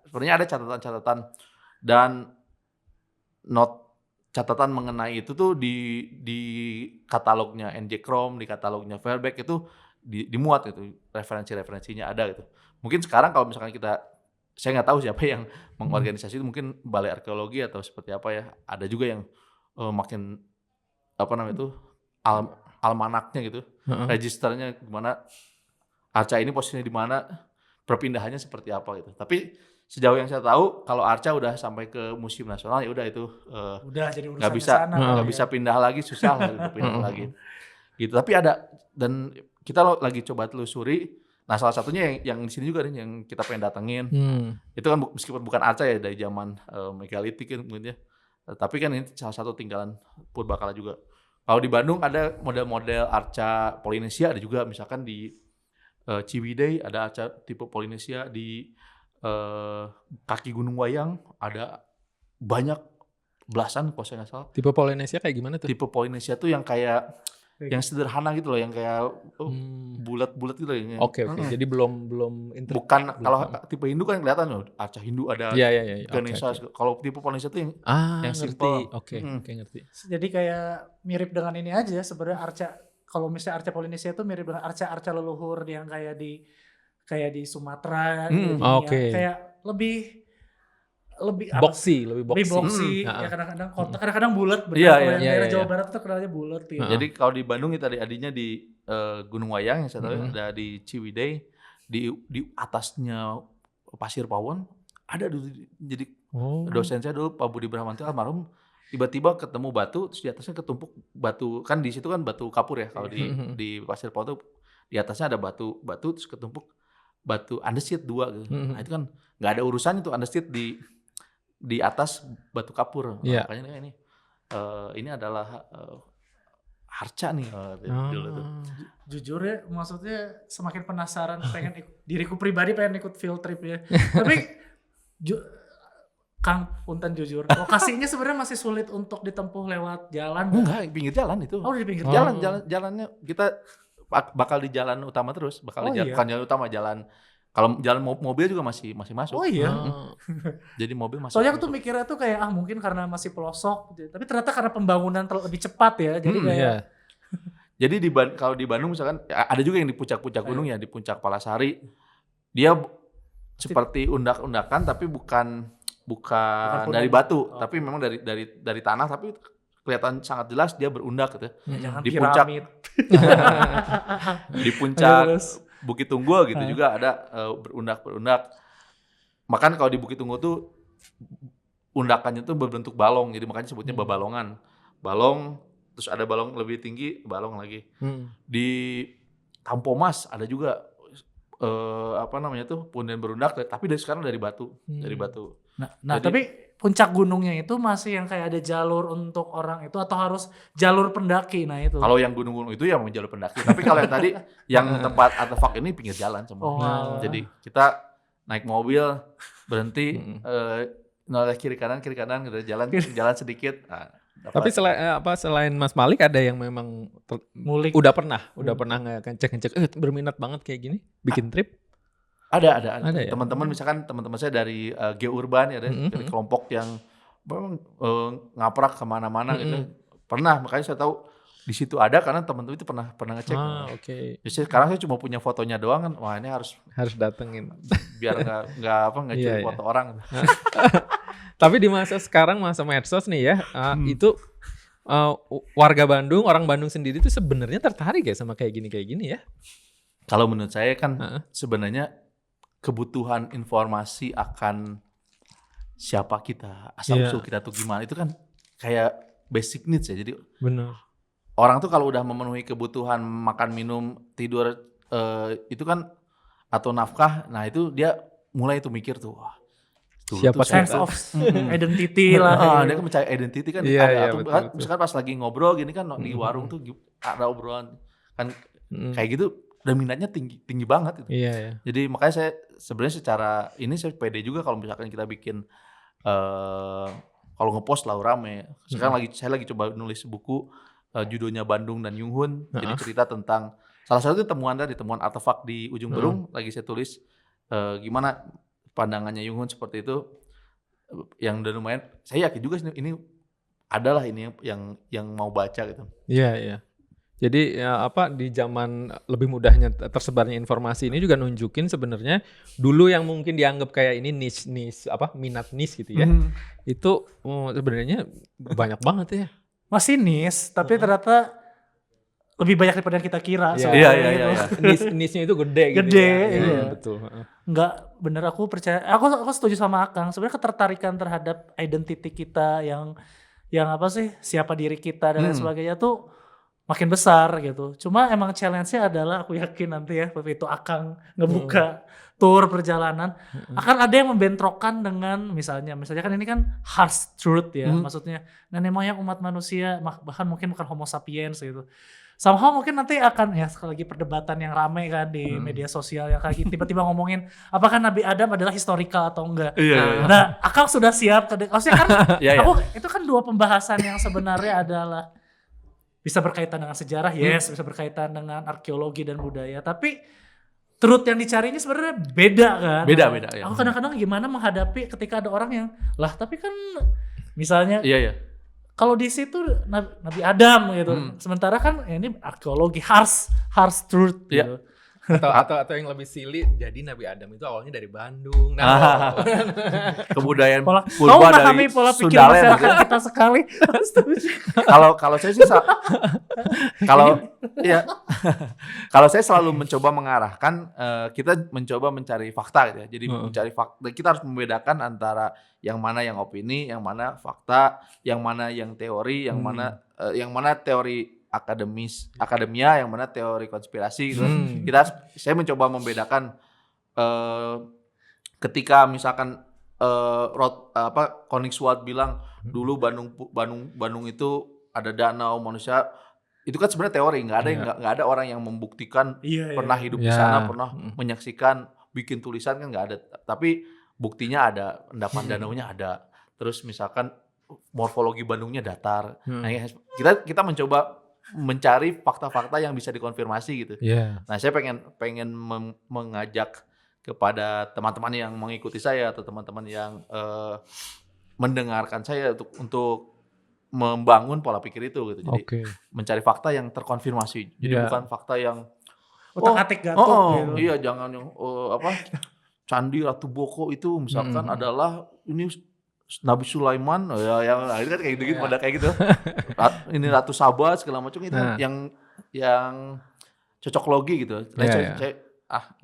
sebenarnya ada catatan-catatan dan catatan mengenai itu tuh di katalognya NJ Krom, di katalognya Verbeek itu dimuat gitu, referensinya ada gitu. Mungkin sekarang kalau misalkan saya nggak tahu siapa yang mengorganisasi itu, mungkin Balai Arkeologi atau seperti apa ya. Ada juga yang makin almanaknya gitu, registernya gimana, arca ini posisinya di mana, perpindahannya seperti apa gitu. Tapi sejauh yang saya tahu kalau arca udah sampai ke Museum Nasional ya udah itu udah jadi urusan nggak bisa pindah lagi, susah lah gitu, pindah lagi gitu. Tapi ada, dan kita lagi coba telusuri. Nah, salah satunya yang di sini juga nih yang kita pengen datengin. Itu kan meskipun bukan arca ya dari zaman megalitik kan mungkin ya. Tapi kan ini salah satu tinggalan purbakala juga. Kalau di Bandung ada model-model arca Polinesia, ada juga misalkan di Ciwidey ada arca tipe Polinesia, di kaki Gunung Wayang ada banyak belasan kalau saya nggak salah. Tipe Polinesia kayak gimana tuh? Tipe Polinesia tuh yang kayak yang sederhana gitu loh, yang kayak bulat-bulat gitu loh. Oke. Jadi belum bukan kalau tipe Hindu kan kelihatan loh, arca Hindu ada Ganesha. Kalau tipe Polinesia tuh yang simple. Oke, ngerti. Jadi kayak mirip dengan ini aja sebenarnya arca. Kalau misalnya arca Polinesia itu mirip dengan arca leluhur yang kayak di Sumatera gitu. Kayak lebih boxy. Ya kadang-kadang bulat. Iya. Daerah Jawa Barat itu kenalnya bulat ya. Jadi kalau di Bandung itu adinya di Gunung Wayang yang saya tahu, ada di Ciwidey, di atasnya Pasir Pawon ada dulu. Jadi dosen saya dulu Pak Budi Bramanti almarhum, tiba-tiba ketemu batu, terus di atasnya ketumpuk batu, kan di situ kan batu kapur ya kalau di Pasir Pawon tuh di atasnya ada batu terus ketumpuk batu andesit 2 gitu. Nah, itu kan nggak ada urusan itu andesit di atas batu kapur. Makanya ini adalah arca nih dulu tuh. Jujur ya, maksudnya semakin penasaran, pengen diriku pribadi pengen ikut field trip ya. Tapi Kang Punten jujur, lokasinya sebenarnya masih sulit untuk ditempuh lewat jalan. Enggak, pinggir jalan itu. Di pinggir jalannya kita bakal di jalan utama terus, bukan jalan utama, jalan. Kalau jalan mobil juga masih masuk. Oh iya. Jadi mobil masih. Soalnya aku tuh mikirnya tuh kayak mungkin karena masih pelosok, tapi ternyata karena pembangunan lebih cepat ya. Jadi Jadi kalau di Bandung misalkan ada juga yang di puncak-puncak gunung ya, di puncak Palasari. Dia seperti undak-undakan tapi bukan dari batu, tapi memang dari tanah, tapi kelihatan sangat jelas dia berundak gitu. Di puncak di puncak Bukit Tunggu gitu juga ada berundak. Makan kalau di Bukit Tunggu tuh undakannya tuh berbentuk balong, jadi makanya sebutnya babalongan. Balong, terus ada balong lebih tinggi, balong lagi. Di Tampomas ada juga punden berundak, tapi sekarang dari batu. Nah, jadi, tapi puncak gunungnya itu masih yang kayak ada jalur untuk orang itu atau harus jalur pendaki? Nah itu. Kalau yang gunung-gunung itu ya mau jalur pendaki. Tapi kalau yang tadi yang tempat artefak ini pinggir jalan semua. Oh, alah. Jadi kita naik mobil berhenti noleh kiri kanan gitu, jalan sedikit. Nah, dapat. Tapi selain Mas Malik ada yang memang Ngulik. udah pernah ngecek berminat banget kayak gini bikin trip? Ada Ada ya? teman-teman misalkan teman-teman saya dari Geurban ya, dari kelompok yang ngaprak kemana-mana gitu. Pernah, makanya saya tahu di situ ada karena teman-teman itu pernah ngecek. Oke. Jadi sekarang saya cuma punya fotonya doang kan. Wah, ini harus datengin. biar nggak curi foto orang. Tapi di masa sekarang, masa medsos nih ya, itu warga Bandung, orang Bandung sendiri tuh sebenarnya tertarik ya sama kayak gini ya? Kalau menurut saya kan sebenarnya kebutuhan informasi akan siapa kita, asal-usul kita tuh gimana, itu kan kayak basic needs ya. Jadi benar. Orang tuh kalau udah memenuhi kebutuhan makan, minum, tidur itu kan atau nafkah, nah itu dia mulai tuh mikir tuh, wah, siapa sense of identity lah. Dia kan mencari identity kan. Iya, Atau betul. misalkan pas lagi ngobrol gini kan di warung tuh ada obrolan kan kayak gitu, dan minatnya tinggi banget gitu. Iya. Jadi makanya saya sebenarnya secara ini saya pede juga kalau misalkan kita bikin kalau ngepost lah rame. Sekarang saya lagi coba nulis buku judulnya Bandung dan Yunghun. Jadi cerita tentang salah satu temuan artefak di Ujung Berung, lagi saya tulis gimana pandangannya Yunghun seperti itu, yang udah lumayan. Saya yakin juga ini adalah ini yang mau baca gitu. Iya. Jadi ya, di zaman lebih mudahnya tersebarnya informasi ini juga nunjukin sebenarnya dulu yang mungkin dianggap kayak ini niche minat niche gitu ya. Itu sebenarnya banyak banget ya. Masih niche, tapi ternyata lebih banyak daripada yang kita kira. Iya. Niche-nya itu gede gitu. Gede, ya. iya. Betul. Enggak, bener aku percaya. Aku setuju sama Akang. Sebenarnya ketertarikan terhadap identity kita yang apa sih, siapa diri kita dan lain sebagainya tuh makin besar gitu. Cuma emang challenge-nya adalah aku yakin nanti ya begitu Akang ngebuka tour perjalanan akan ada yang membentrokkan dengan misalnya kan ini kan harsh truth ya, maksudnya nenek moyang umat manusia, bahkan mungkin bukan homo sapiens gitu. Somehow mungkin nanti akan ya sekali lagi perdebatan yang ramai kan di media sosial yang kayak tiba-tiba ngomongin apakah Nabi Adam adalah historical atau enggak. Nah, Akang sudah siap maksudnya kan itu kan dua pembahasan yang sebenarnya adalah bisa berkaitan dengan sejarah, bisa berkaitan dengan arkeologi dan budaya, tapi truth yang dicari ini sebenarnya beda kan. Beda ya. Aku kadang-kadang gimana menghadapi ketika ada orang yang tapi kan misalnya kalau di situ Nabi Adam gitu. Sementara kan ini arkeologi harsh truth gitu. Atau yang lebih silly, jadi Nabi Adam itu awalnya dari Bandung. Kebudayaan Kau memahami pola pikir masyarakat kita sekali. Kalau saya sih kalau saya selalu mencoba mengarahkan, kita mencoba mencari fakta gitu ya. Jadi mencari fakta, kita harus membedakan antara yang mana yang opini, yang mana fakta, yang mana yang teori, yang mana teori akademia, yang mana teori konspirasi gitu. Saya mencoba membedakan ketika misalkan Koningswald bilang dulu Bandung itu ada danau manusia, itu kan sebenarnya teori, nggak ada orang yang membuktikan pernah hidup di sana, pernah menyaksikan, bikin tulisan kan nggak ada, tapi buktinya ada, endapan danaunya ada. Terus misalkan morfologi Bandungnya datar. Nah, kita mencoba mencari fakta-fakta yang bisa dikonfirmasi gitu. Nah, saya pengen mengajak kepada teman-teman yang mengikuti saya atau teman-teman yang mendengarkan saya untuk membangun pola pikir itu gitu. Jadi mencari fakta yang terkonfirmasi. Jadi bukan fakta yang utak-atik gatuk gitu. Iya, jangan yang Candi Ratu Boko itu misalkan adalah ini Nabi Sulaiman, itu kan kayak gitu, pada kayak gitu. Ini Ratu Saba segala macam itu yang cocok logi gitu. Saya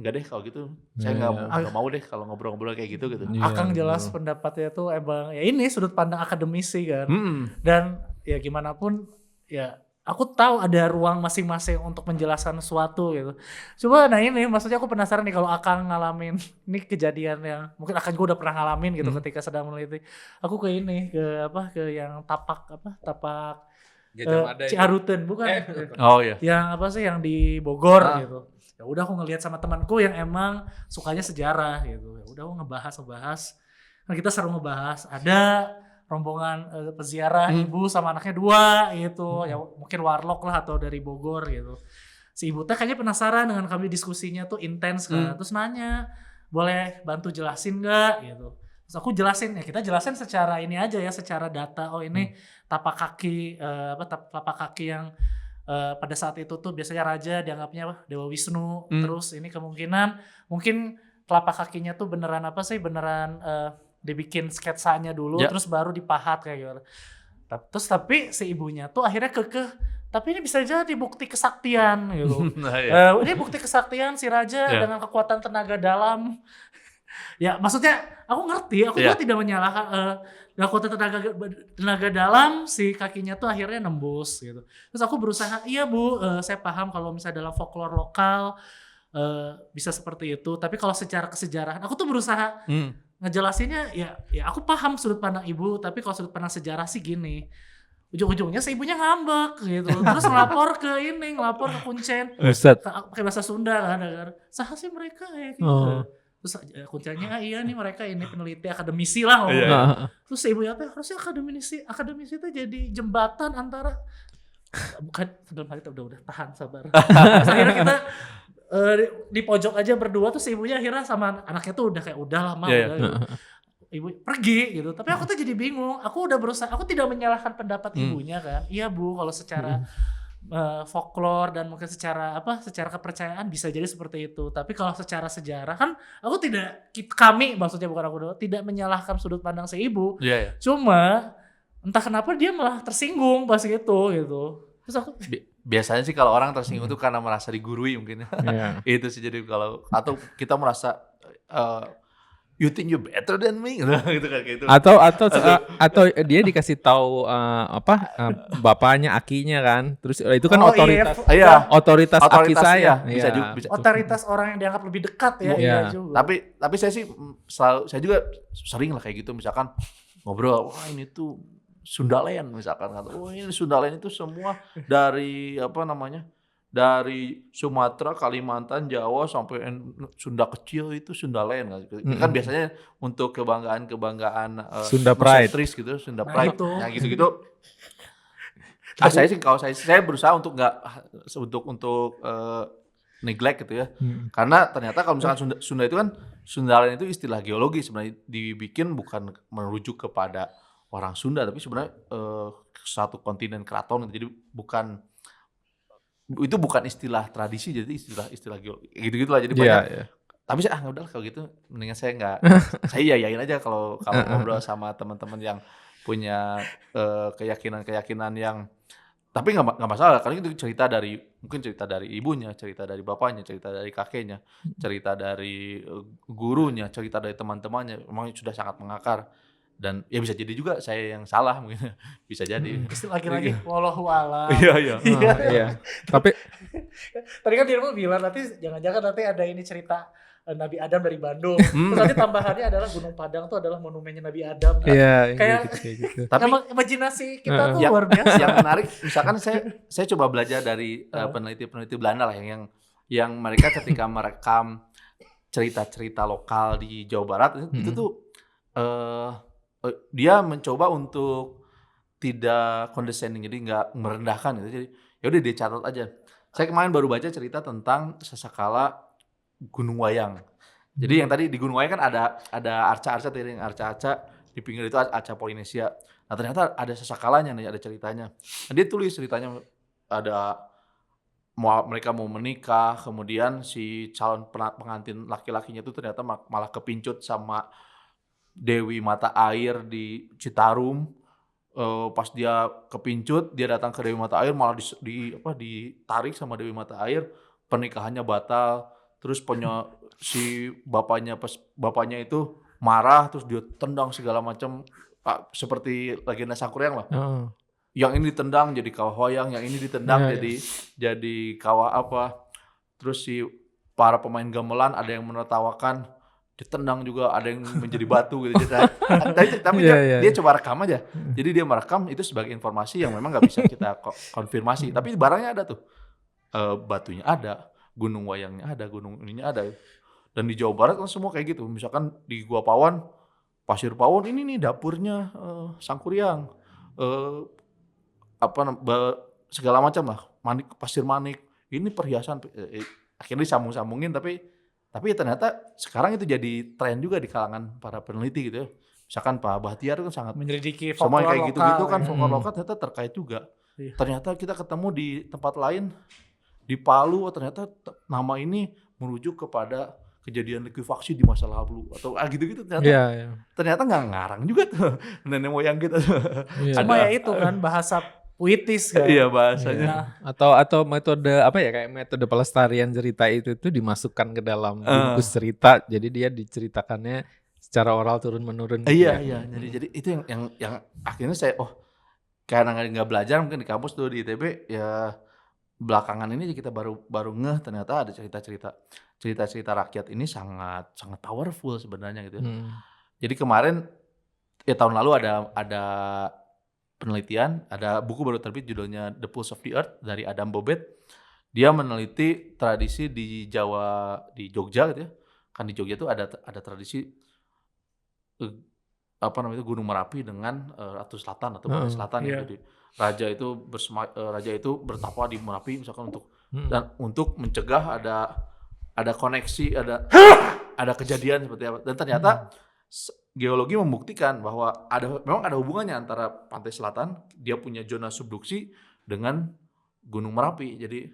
enggak deh kalau gitu. Saya enggak mau deh kalau ngobrol-ngobrol kayak gitu. Akang jelas pendapatnya tuh emang ya ini sudut pandang akademisi kan. Dan ya gimana pun ya aku tahu ada ruang masing-masing untuk menjelaskan sesuatu gitu. Coba nah ini maksudnya aku penasaran nih kalau Akang ngalamin ini kejadian yang mungkin Akang juga udah pernah ngalamin gitu ketika sedang meneliti. Aku ke ini ke yang tapak Gajah Mada itu. Ciaruten bukan? Oh iya. Yang apa sih yang di Bogor Ah. gitu. Ya udah aku ngelihat sama temanku yang emang sukanya sejarah gitu. Ya udah aku ngebahas. Nah kita seru ngebahas. Ada rombongan peziarah ibu sama anaknya 2 gitu. Ya mungkin warlock lah atau dari Bogor gitu. Si ibu teh kayaknya penasaran dengan kami diskusinya tuh intens kan. Terus nanya, "Boleh bantu jelasin nggak?" gitu. Terus aku jelasin, ya kita jelasin secara ini aja ya, secara data. Oh ini tapak kaki tapak kaki yang pada saat itu tuh biasanya raja dianggapnya Dewa Wisnu. Terus ini kemungkinan mungkin telapak kakinya tuh beneran beneran dibikin sketsanya dulu Ya. terus baru dipahat kayak gitu. Terus tapi si ibunya tuh akhirnya kekeh, tapi ini bisa jadi bukti kesaktian gitu. Nah, iya. Ini bukti kesaktian si raja Ya. dengan kekuatan tenaga dalam. Ya maksudnya aku ngerti, aku Iya. juga tidak menyalahkan dengan kekuatan tenaga dalam si kakinya tuh akhirnya nembus gitu. Terus aku berusaha, iya Bu, saya paham kalau misalnya dalam folklore lokal bisa seperti itu. Tapi kalau secara kesejarahan, aku tuh berusaha ngejelasinnya ya aku paham sudut pandang ibu, tapi kalau sudut pandang sejarah sih gini. Ujung-ujungnya si ibunya ngambek gitu. Terus ngelapor ke Kuncen. Buset. Pakai bahasa Sunda kan. Saha sih mereka kayak gitu. Oh. Terus Kuncennya iya nih mereka ini peneliti akademisi lah ngomong. Iya. Terus si ibunya tuh harusnya akademisi itu jadi jembatan antara bukan dalam hal itu udah tahan sabar. Terus akhirnya kita di pojok aja berdua tuh si ibunya akhirnya sama anaknya tuh udah kayak udah lama Iya, udah gitu. Ibu pergi gitu. Tapi aku tuh jadi bingung. Aku udah berusaha, aku tidak menyalahkan pendapat ibunya kan. Iya Bu, kalau secara folklore dan mungkin secara kepercayaan bisa jadi seperti itu. Tapi kalau secara sejarah kan kami maksudnya bukan aku doang, tidak menyalahkan sudut pandang si ibu. Iya, iya. Cuma entah kenapa dia malah tersinggung pas gitu. Terus aku Biasanya sih kalau orang tersinggung tuh karena merasa digurui mungkin. Iya. Itu sih jadi atau kita merasa you think you better than me gitu kan kayak gitu. Atau dia dikasih tahu bapaknya akinya kan. Terus itu kan Oh, otoritas. Iya. Otoritas aki Otoritas, saya. iya. Bisa Iya. juga, bisa. otoritas orang yang dianggap lebih dekat ya, Iya. iya juga. Tapi saya sih saya juga sering lah kayak gitu, misalkan ngobrol, wah ini tuh Sundaland misalkan, oh ini Sundaland itu semua dari dari Sumatera, Kalimantan, Jawa sampai Sunda kecil itu Sundaland kan biasanya untuk kebanggaan Sunda Pride gitu, Sunda Nah, Pride, itu. yang gitu-gitu. Saya sih kalau saya berusaha untuk nggak untuk neglect gitu ya. Karena ternyata kalau misalkan Sunda itu kan Sundaland itu istilah geologi sebenarnya dibikin bukan merujuk kepada orang Sunda tapi sebenarnya satu kontinen keraton jadi bukan istilah tradisi jadi istilah geologi gitu-gitu lah jadi banyak. Tapi saya nggak udahlah kalau gitu mendingan saya nggak saya yayain aja kalau ngobrol sama teman-teman yang punya keyakinan yang tapi nggak masalah karena itu mungkin cerita dari ibunya, cerita dari bapaknya, cerita dari kakeknya, cerita dari gurunya, cerita dari teman-temannya memang sudah sangat mengakar dan ya bisa jadi juga saya yang salah mungkin bisa jadi. Lagi-lagi wallahu a'lam. Iya. Iya. Tapi Tadi kan dirimu bilang nanti jangan-jangan nanti ada ini cerita Nabi Adam dari Bandung. Terus nanti tambahannya adalah Gunung Padang itu adalah monumennya Nabi Adam. iya Kayak- kayak gitu. Tapi Emang imajinasi kita tuh yang, luar biasa. yang menarik misalkan saya coba belajar dari peneliti-peneliti Belanda lah yang mereka ketika merekam cerita-cerita lokal di Jawa Barat itu tuh dia mencoba untuk tidak condescending jadi nggak merendahkan gitu jadi yaudah dia catat aja. Saya kemarin baru baca cerita tentang sesekala Gunung Wayang. Jadi yang tadi di Gunung Wayang kan ada arca-arca yang arca-arca di pinggir itu arca Polinesia. Nah ternyata ada sesakalanya nih ada ceritanya. Nah, dia tulis ceritanya ada mereka mau menikah kemudian si calon pengantin laki-lakinya itu ternyata malah kepincut sama Dewi Mata Air di Citarum. Pas dia kepincut dia datang ke Dewi Mata Air malah ditarik sama Dewi Mata Air, pernikahannya batal. Terus si bapaknya itu marah terus dia tendang segala macam seperti legenda Sangkuriang lah. yang ini ditendang jadi kawah hoyang, yang ini ditendang jadi kawah apa. Terus si para pemain gamelan ada yang menertawakan, ditendang juga, ada yang menjadi batu gitu. Tapi dia coba rekam aja. Jadi dia merekam itu sebagai informasi yang memang nggak bisa kita konfirmasi. Tapi barangnya ada tuh, batunya ada, gunung wayangnya ada, gunung ininya ada. Dan di Jawa Barat kan semua kayak gitu. Misalkan di Gua Pawon, Pasir Pawon ini nih dapurnya Sangkuriang, segala macam lah, manik, pasir manik, ini perhiasan. Akhirnya disambung-sambungin tapi ternyata sekarang itu jadi tren juga di kalangan para peneliti gitu ya. Misalkan Pak Bahtiar kan sangat menyelidiki semua folklore kayak gitu-gitu kan, ya. folklore lokal ternyata terkait juga. Iya. Ternyata kita ketemu di tempat lain di Palu, ternyata nama ini merujuk kepada kejadian likuifaksi di masa lalu atau gitu-gitu ternyata nggak ngarang juga tuh nenek moyang kita. Cuma ya itu kan bahasa puitis kan. Iya bahasanya. Atau metode apa ya, kayak metode pelestarian cerita itu dimasukkan ke dalam bungkus cerita, jadi dia diceritakannya secara oral turun menurun. Iya. Jadi itu yang akhirnya saya karena nggak belajar mungkin di kampus tuh di ITB ya, belakangan ini kita baru ngeh ternyata ada cerita rakyat ini sangat sangat powerful sebenarnya gitu. Jadi kemarin tahun lalu ada penelitian, ada buku baru terbit judulnya The Pulse of the Earth dari Adam Bobet. Dia meneliti tradisi di Jawa, di Jogja gitu ya. Kan di Jogja itu ada tradisi Gunung Merapi dengan Ratu Selatan atau Balai Selatan ya. Jadi raja itu bertapa di Merapi misalkan untuk mencegah ada koneksi, ada kejadian seperti apa. Dan ternyata geologi membuktikan bahwa memang ada hubungannya antara pantai selatan, dia punya zona subduksi dengan Gunung Merapi. Jadi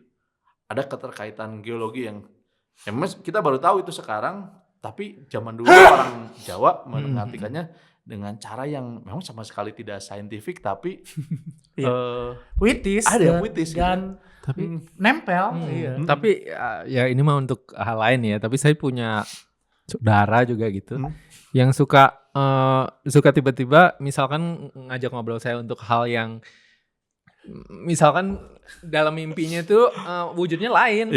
ada keterkaitan geologi yang kita baru tahu itu sekarang, tapi zaman dulu orang Jawa mengartikannya dengan cara yang memang sama sekali tidak saintifik, tapi puitis. Ada puitis dan tapi nempel. Tapi ya ini mah untuk hal lain ya. Tapi saya punya saudara juga gitu yang suka tiba-tiba misalkan ngajak ngobrol saya untuk hal yang misalkan dalam mimpinya tuh wujudnya lain,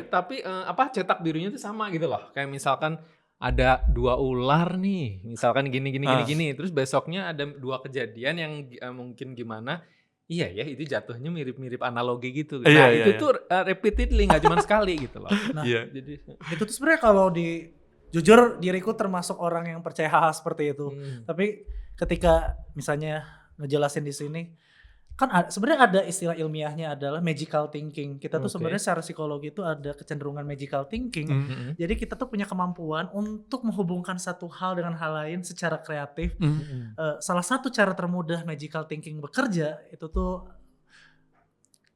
tapi cetak birunya tuh sama gitu loh. Kayak misalkan ada 2 ular nih, misalkan gini, terus besoknya ada 2 kejadian yang mungkin gimana. Iya ya, itu jatuhnya mirip-mirip analogi gitu. Nah, itu tuh repeatedly, nggak cuma sekali gitu loh. Nah, jadi itu tuh sebenarnya kalau jujur diriku termasuk orang yang percaya hal seperti itu. Tapi ketika misalnya ngejelasin di sini, kan sebenarnya ada istilah ilmiahnya adalah magical thinking. Kita tuh sebenarnya secara psikologi itu ada kecenderungan magical thinking. Jadi kita tuh punya kemampuan untuk menghubungkan satu hal dengan hal lain secara kreatif. Salah satu cara termudah magical thinking bekerja itu tuh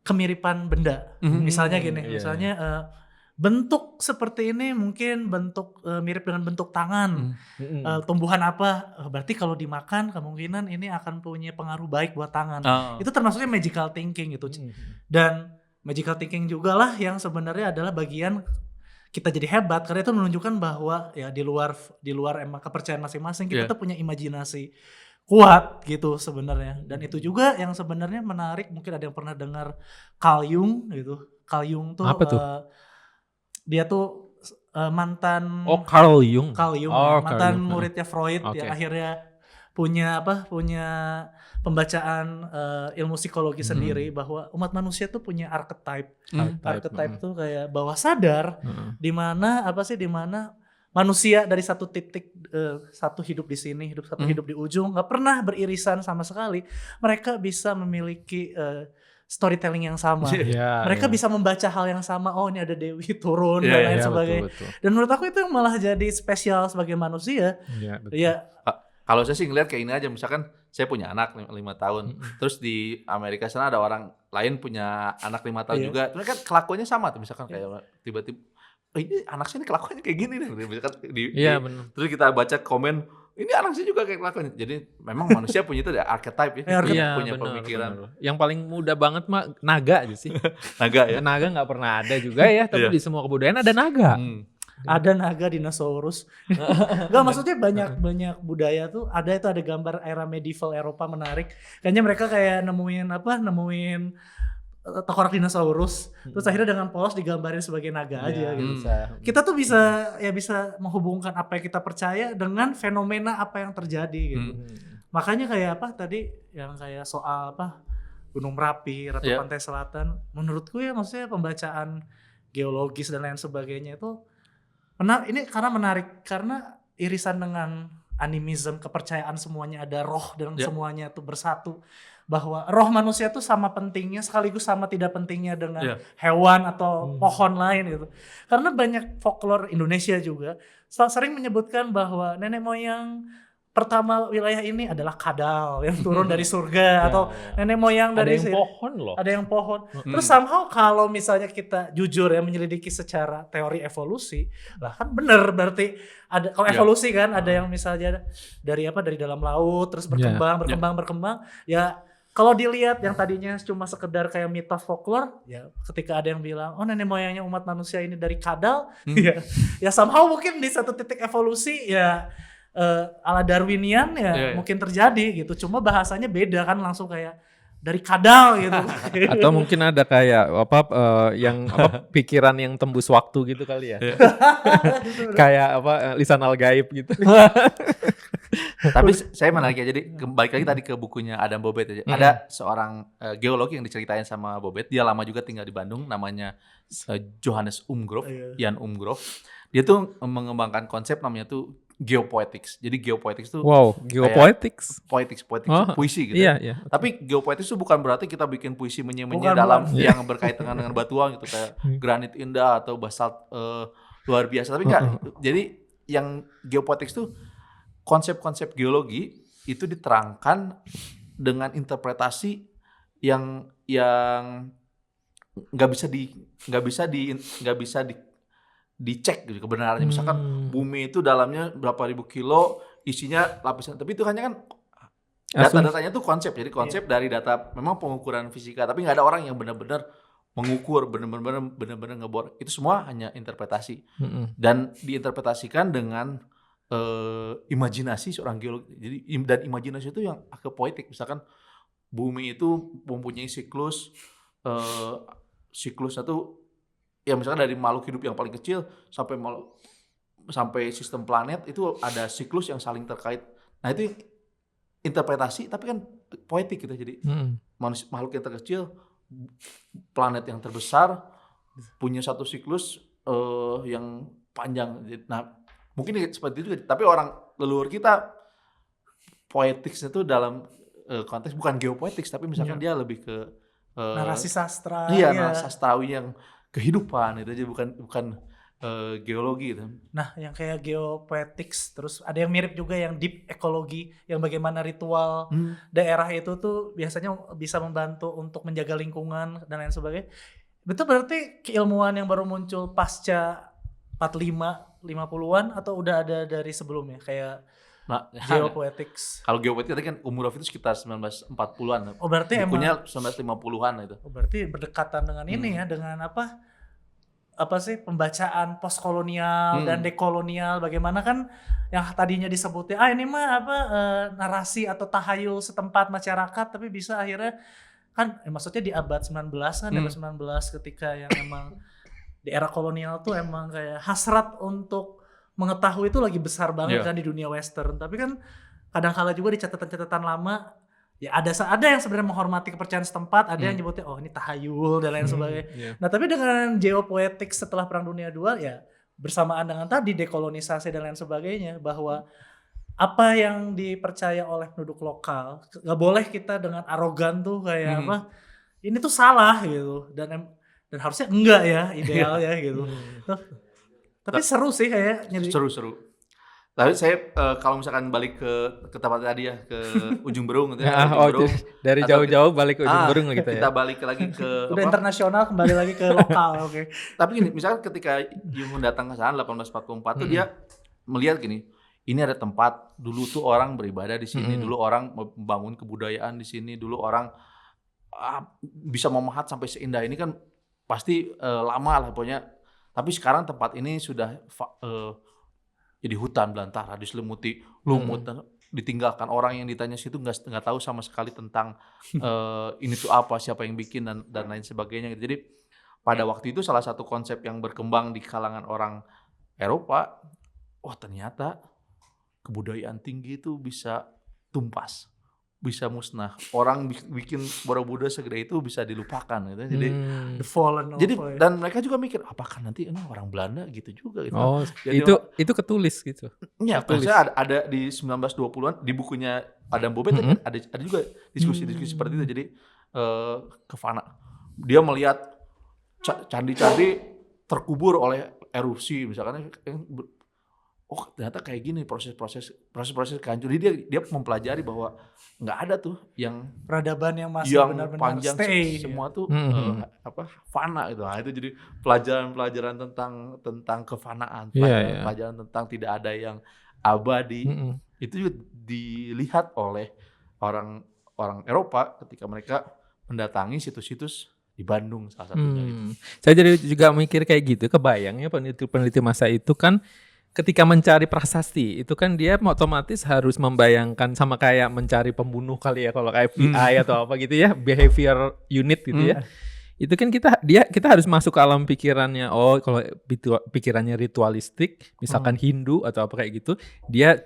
kemiripan benda. Misalnya gini, misalnya bentuk seperti ini mungkin bentuk mirip dengan bentuk tangan. Tumbuhan apa? Berarti kalau dimakan kemungkinan ini akan punya pengaruh baik buat tangan. Itu termasuknya magical thinking gitu. Dan magical thinking juga lah yang sebenarnya adalah bagian kita jadi hebat karena itu menunjukkan bahwa ya di luar emang kepercayaan masing-masing kita tuh punya imajinasi kuat gitu sebenarnya. Dan itu juga yang sebenarnya menarik, mungkin ada yang pernah dengar Carl Jung gitu. Carl Jung tuh apa tuh? Dia tuh mantan Carl Jung. Mantan muridnya Freud yang akhirnya punya pembacaan ilmu psikologi sendiri bahwa umat manusia tuh punya archetype. Archetype tuh kayak bawah sadar di mana manusia dari satu titik, satu hidup di sini, satu hidup di ujung, nggak pernah beririsan sama sekali. Mereka bisa memiliki storytelling yang sama. Mereka bisa membaca hal yang sama. Oh, ini ada Dewi turun dan lain sebagainya. Betul. Dan menurut aku itu yang malah jadi spesial sebagai manusia. Kalau saya sih ngeliat kayak ini aja, misalkan saya punya anak 5 tahun, terus di Amerika sana ada orang lain punya anak 5 tahun juga. Terus kan kelakuannya sama tuh, misalkan kayak tiba-tiba ini anak saya ini kelakuannya kayak gini nih. Misalkan terus kita baca komen, ini anak saya juga kayak kelakuannya. Jadi memang manusia punya itu ada archetype ya, punya pemikiran. Bener. Yang paling mudah banget mah naga aja sih. Naga ya. Naga nggak pernah ada juga ya, tapi di semua kebudayaan ada naga. ada naga dinosaurus. Enggak, maksudnya banyak budaya tuh ada gambar era medieval Eropa menarik. Kayaknya mereka kayak nemuin tengkorak dinosaurus, terus akhirnya dengan polos digambarin sebagai naga aja gitu. Kita tuh bisa menghubungkan apa yang kita percaya dengan fenomena apa yang terjadi gitu. Makanya kayak apa tadi yang kayak soal Gunung Merapi, Ratu Pantai Selatan, menurutku ya maksudnya pembacaan geologis dan lain sebagainya itu ini karena menarik karena irisan dengan animism, kepercayaan semuanya ada roh dan semuanya itu bersatu. Bahwa roh manusia itu sama pentingnya sekaligus sama tidak pentingnya dengan hewan atau pohon lain gitu. Karena banyak folklore Indonesia juga sering menyebutkan bahwa nenek moyang pertama wilayah ini adalah kadal yang turun dari surga atau nenek moyang dari pohon loh. Ada yang pohon. Terus somehow kalau misalnya kita jujur ya menyelidiki secara teori evolusi, lah kan bener berarti ada kalau evolusi kan ada yang misalnya dari dalam laut terus berkembang ya. Kalau dilihat yang tadinya cuma sekedar kayak mitos folklore, ya ketika ada yang bilang, oh nenek moyangnya umat manusia ini dari kadal, ya somehow mungkin di satu titik evolusi ya ala Darwinian mungkin terjadi gitu. Cuma bahasanya beda kan langsung kayak dari kadal gitu. Atau mungkin ada kayak pikiran yang tembus waktu gitu kali ya. Kayak lisan al-gaib gitu. Tapi saya menarik ya, jadi balik lagi tadi ke bukunya Adam Bobet aja. Ada seorang geologi yang diceritain sama Bobet, dia lama juga tinggal di Bandung, namanya Johannes Umgrove, Jan Umgrove. Dia tuh mengembangkan konsep namanya tuh geopoetics. Jadi geopoetics tuh geopoetics, puisi gitu. Iya. Tapi geopoetics itu bukan berarti kita bikin puisi menye-menye dalam yang berkaitan dengan batuan gitu kayak granit indah atau basalt luar biasa, tapi enggak. Jadi yang geopoetics tuh konsep-konsep geologi itu diterangkan dengan interpretasi yang nggak bisa dicek gitu kebenarannya. Misalkan bumi itu dalamnya berapa ribu kilo, isinya lapisan, tapi itu hanya kan data-datanya tuh konsep. Jadi konsep dari data memang pengukuran fisika, tapi nggak ada orang yang benar-benar mengukur, benar-benar ngebor. Itu semua hanya interpretasi dan diinterpretasikan dengan imajinasi seorang geolog. Jadi dan imajinasi itu yang agak poetik. Misalkan bumi itu mempunyai siklusnya tuh ya misalkan dari makhluk hidup yang paling kecil sampai sistem planet itu ada siklus yang saling terkait. Nah itu interpretasi tapi kan poetik gitu. Jadi makhluk yang terkecil, planet yang terbesar punya satu siklus yang panjang. Nah mungkin seperti itu juga, tapi orang leluhur kita poetics itu dalam konteks bukan geopoetics, tapi misalkan dia lebih ke narasi sastra. Iya, narasi sastrawi yang kehidupan itu aja, bukan geologi itu. Nah, yang kayak geopoetics, terus ada yang mirip juga yang deep ekologi, yang bagaimana ritual daerah itu tuh biasanya bisa membantu untuk menjaga lingkungan dan lain sebagainya. Itu berarti keilmuan yang baru muncul pasca 50-an atau udah ada dari sebelumnya kayak geopoetics? Kalau geopoetics tadi kan Umgrove itu sekitar 1940-an. Oh berarti bukunya 1950-an itu. Oh berarti berdekatan dengan ini ya, dengan apa sih pembacaan postkolonial dan dekolonial, bagaimana kan yang tadinya disebutnya ini mah narasi atau tahayul setempat masyarakat, tapi bisa akhirnya kan maksudnya di abad 19 kan, abad 19 ketika yang emang di era kolonial tuh emang kayak hasrat untuk mengetahui itu lagi besar banget kan di dunia western. Tapi kan kadang-kala juga di catatan-catatan lama ya ada yang sebenarnya menghormati kepercayaan setempat, ada yang nyebutnya ini tahayul dan lain sebagainya. Nah tapi dengan geopoetics setelah Perang Dunia II ya bersamaan dengan tadi dekolonisasi dan lain sebagainya, bahwa apa yang dipercaya oleh penduduk lokal nggak boleh kita dengan arogan tuh kayak ini tuh salah gitu, dan harusnya enggak ya idealnya gitu. Tapi seru sih kayak seru. Tapi saya kalau misalkan balik ke tempat tadi ya, ke Ujung Berung gitu ya. Dari jauh-jauh balik ke Ujung Berung gitu ya. Kita balik lagi ke udah internasional kembali lagi ke lokal. Oke. Tapi gini, misalkan ketika Jung datang ke sana 1844 tuh dia melihat gini, ini ada tempat dulu tuh orang beribadah di sini, dulu orang membangun kebudayaan di sini, dulu orang bisa memahat sampai seindah ini kan pasti lama lah pokoknya. Tapi sekarang tempat ini sudah jadi hutan belantara, diselimuti lumut dan ditinggalkan. Orang yang ditanya situ nggak tahu sama sekali tentang ini tuh apa, siapa yang bikin dan lain sebagainya. Jadi pada waktu itu salah satu konsep yang berkembang di kalangan orang Eropa, ternyata kebudayaan tinggi itu bisa tumpas, bisa musnah. Orang bikin Borobudur segede itu bisa dilupakan gitu. Jadi The Fallen apa ya. dan mereka juga mikir apakah nanti ini orang Belanda gitu juga gitu. Oh, Jadi itu ketulis gitu. ya, Tertulis. maksudnya ada di 1920-an di bukunya Adam Bobet ada juga diskusi-diskusi seperti itu. Jadi ke Fana dia melihat candi-candi terkubur oleh erupsi misalkan. Ternyata kayak gini proses kehancuran. Dia mempelajari bahwa nggak ada tuh yang Peradaban yang masih benar-benar panjang stay. semua tuh fana gitu. Nah, itu jadi pelajaran tentang kefanaan, pelajaran tentang tidak ada yang abadi. Itu juga dilihat oleh orang Eropa ketika mereka mendatangi situs-situs di Bandung salah satunya gitu. Saya jadi juga mikir kayak gitu, kebayangnya peneliti masa itu kan ketika mencari prasasti itu kan dia otomatis harus membayangkan sama kayak mencari pembunuh kali ya, kalau kayak FBI atau apa gitu ya, behavior unit gitu ya. Itu kan kita harus masuk ke alam pikirannya. Oh, kalau pikirannya ritualistik, misalkan Hindu atau apa kayak gitu, dia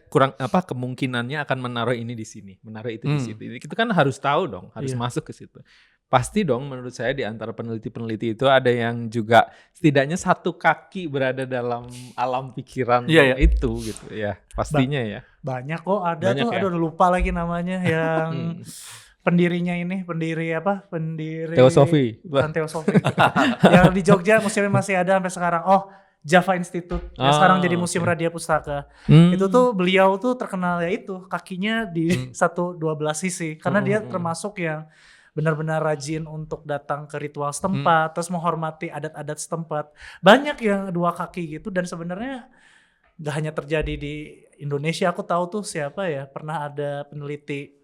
kemungkinannya akan menaruh ini di sini, menaruh itu di situ. Itu kan harus tahu dong, harus masuk ke situ. Pasti dong menurut saya di antara peneliti-peneliti itu ada yang juga setidaknya satu kaki berada dalam alam pikiran itu gitu ya. Pastinya ya. Banyak kok ada tuh, aduh lupa lagi namanya yang pendiri Teosofi. Bukan Teosofi. Yang di Jogja museumnya masih ada sampai sekarang. Java Institute yang sekarang jadi Museum Radia Pustaka. Itu tuh beliau tuh terkenal ya itu kakinya di 12 sisi karena dia termasuk yang benar-benar rajin untuk datang ke ritual setempat, terus menghormati adat-adat setempat. Banyak yang 2 kaki gitu, dan sebenarnya gak hanya terjadi di Indonesia. Aku tahu tuh siapa ya, pernah ada peneliti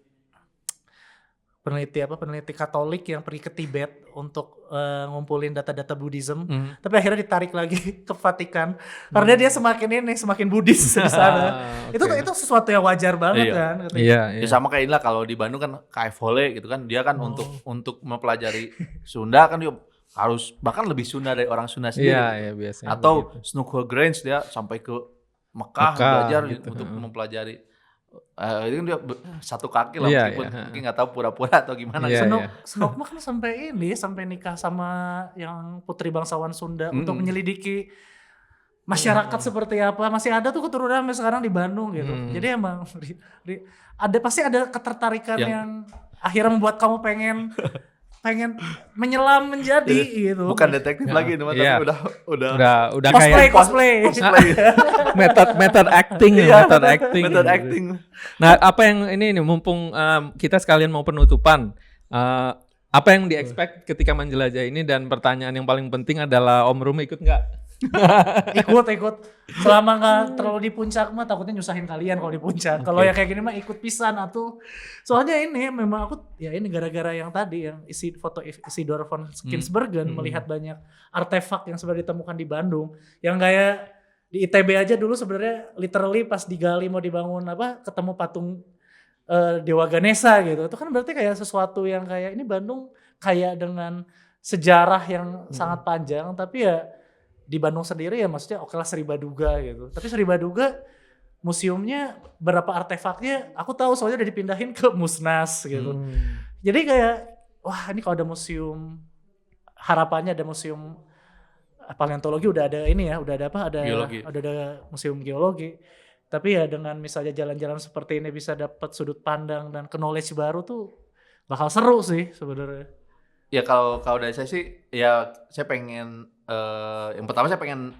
Katolik yang pergi ke Tibet untuk ngumpulin data-data Buddhism, tapi akhirnya ditarik lagi ke Vatikan karena dia semakin Buddhis di sana. Itu sesuatu yang wajar banget kan. Iya. Ya sama kayak inilah kalau di Bandung kan KF Hole gitu kan, dia kan untuk mempelajari Sunda kan dia harus bahkan lebih Sunda dari orang Sunda sendiri. Iya, biasanya. Atau Snoekheuvel Grange dia sampai ke Mekah belajar gitu, untuk mempelajari. Itu kan dia satu kaki lah, meskipun mungkin nggak tahu pura-pura atau gimana. Snoekheuvel kan sampai nikah sama yang putri bangsawan Sunda untuk menyelidiki masyarakat seperti apa. Masih ada tuh keturunan sampai sekarang di Bandung gitu. Jadi emang pasti ada ketertarikan yang akhirnya membuat kamu pengen menyelam menjadi gitu. Bukan detektif lagi nih, tapi udah cosplay. method acting. Method acting. Nah, apa yang ini nih mumpung kita sekalian mau penutupan, apa yang di-expect ketika menjelajah ini, dan pertanyaan yang paling penting adalah Om Rum ikut nggak? ikut selama nggak terlalu di puncak mah takutnya nyusahin kalian kalau di puncak. Kalau yang kayak gini mah ikut pisan atuh. Soalnya ini memang aku ya ini gara-gara yang tadi yang foto Isidor von Kinsbergen melihat banyak artefak yang sebenarnya ditemukan di Bandung yang kayak di ITB aja dulu sebenarnya literally pas digali mau dibangun ketemu patung Dewa Ganesha gitu. Itu kan berarti kayak sesuatu yang kayak ini Bandung kayak dengan sejarah yang sangat panjang, tapi ya di Bandung sendiri ya maksudnya okelah Sri Baduga gitu. Tapi Sri Baduga museumnya berapa artefaknya aku tahu soalnya udah dipindahin ke Musnas gitu. Jadi kayak wah ini kalau ada museum, harapannya ada museum paleontologi udah ada ini ya, udah ada museum geologi. Tapi ya dengan misalnya jalan-jalan seperti ini bisa dapat sudut pandang dan knowledge baru tuh bakal seru sih sebenarnya. Ya kalau dari saya sih ya saya pengen yang pertama saya pengen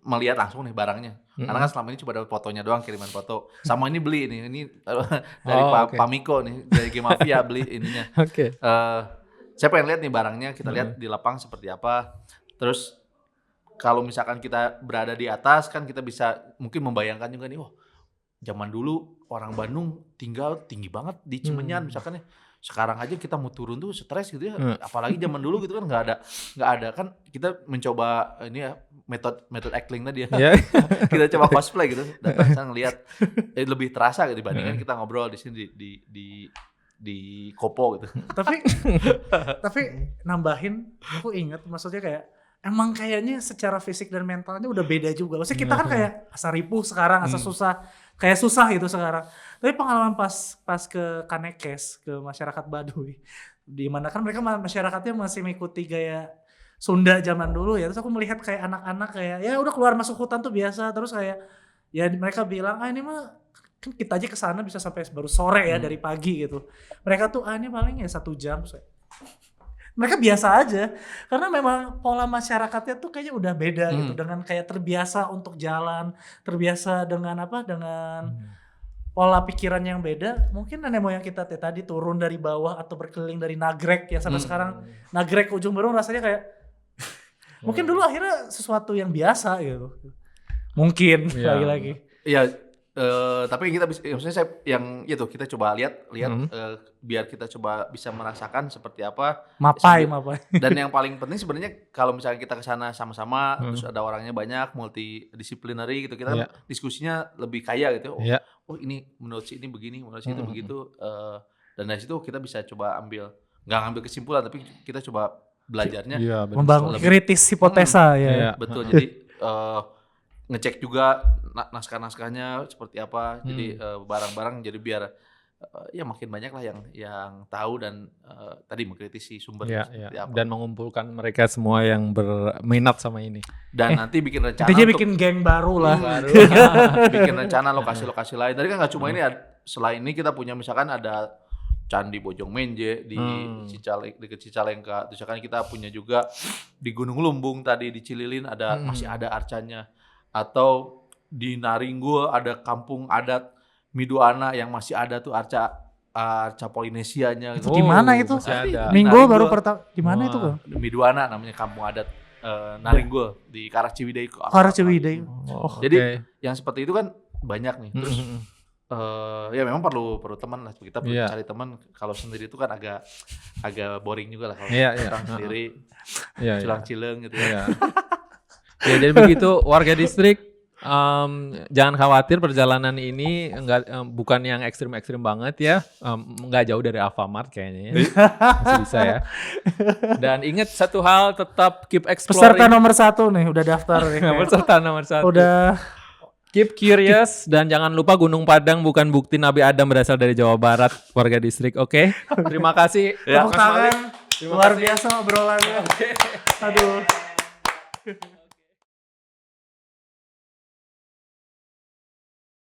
melihat langsung nih barangnya. Karena kan selama ini cuma dapat fotonya doang, kiriman foto. Sama ini beli ini dari Pak Miko nih, dari Game Mafia beli ininya. Saya pengen lihat nih barangnya, kita lihat di lapang seperti apa. Terus kalau misalkan kita berada di atas kan kita bisa mungkin membayangkan juga nih, zaman dulu orang Bandung tinggal tinggi banget di Cimenyan misalkan ya. sekarang aja kita mau turun tuh stres gitu ya. Apalagi zaman dulu gitu kan nggak ada kan kita mencoba ini ya metode acting tadi ya. Ya. Kita coba cosplay gitu, datang sana ngelihat lebih terasa gitu dibandingkan kita ngobrol di sini di Kopo gitu. Tapi nambahin, aku ingat maksudnya kayak emang kayaknya secara fisik dan mentalnya udah beda juga. Maksudnya kita kan kayak asa ripuh sekarang, asa susah, kayak susah gitu sekarang. Tapi pengalaman pas ke Kanekes, ke masyarakat Baduy, di mana kan mereka masyarakatnya masih mengikuti gaya Sunda zaman dulu ya. Terus aku melihat kayak anak-anak kayak ya udah keluar masuk hutan tuh biasa. Terus kayak ya mereka bilang ini mah kan kita aja kesana bisa sampai baru sore ya dari pagi gitu. Mereka tuh ini paling ya 1 jam. Mereka biasa aja karena memang pola masyarakatnya tuh kayaknya udah beda gitu, dengan kayak terbiasa untuk jalan, terbiasa dengan pola pikiran yang beda. Mungkin nenek moyang kita tadi turun dari bawah atau berkeliling dari Nagrek yang sampai sekarang Nagrek ke Ujung Berung rasanya kayak mungkin dulu akhirnya sesuatu yang biasa gitu. Mungkin lagi-lagi. Iya, tapi kita bisa, maksudnya saya yang itu kita coba lihat biar kita coba bisa merasakan seperti apa. Mapai. Dan yang paling penting sebenarnya kalau misalnya kita kesana sama-sama, terus ada orangnya banyak, multidisciplinary gitu, kita diskusinya lebih kaya gitu. Oh ini menurut si ini begini, menurut si itu begitu. Dan dari situ kita bisa coba nggak ngambil kesimpulan, tapi kita coba belajarnya. Membangun kritis hipotesa ya. Betul, jadi ngecek juga naskah-naskahnya seperti apa, jadi barang-barang, jadi biar ya makin banyak lah yang tahu dan tadi mengkritisi sumbernya seperti apa. Dan mengumpulkan mereka semua yang berminat sama ini. Dan nanti bikin rencana intinya bikin geng baru lah. Bikin rencana lokasi-lokasi lain. Tadi kan nggak cuma ini, selain ini kita punya misalkan ada Candi Bojong Menje di dekat Cicalengka. Terus kan kita punya juga di Gunung Lumbung tadi di Cililin masih ada arcanya. Atau di Naringgul ada kampung adat Miduana yang masih ada tuh arca Polinesianya. Itu di mana itu? Minggu baru pertama. Di mana itu, Bang? Miduana namanya kampung adat Naringgul di Karaciwidey. Jadi yang seperti itu kan banyak nih. Terus ya memang perlu teman lah. Kita perlu cari teman. Kalau sendiri itu kan agak boring juga lah kalau orang sendiri cilang-cileng gitu ya. Ya jadi begitu warga distrik, jangan khawatir, perjalanan ini bukan yang ekstrim-ekstrim banget ya, nggak jauh dari Alfamart kayaknya ya. Masih bisa ya. Dan ingat satu hal, tetap keep exploring. Peserta nomor 1 nih udah daftar nih. Peserta nomor 1. Udah. Keep curious dan jangan lupa Gunung Padang bukan bukti Nabi Adam berasal dari Jawa Barat, warga distrik. Oke. Terima kasih. Tepuk tangan. Luar biasa obrolannya. Aduh.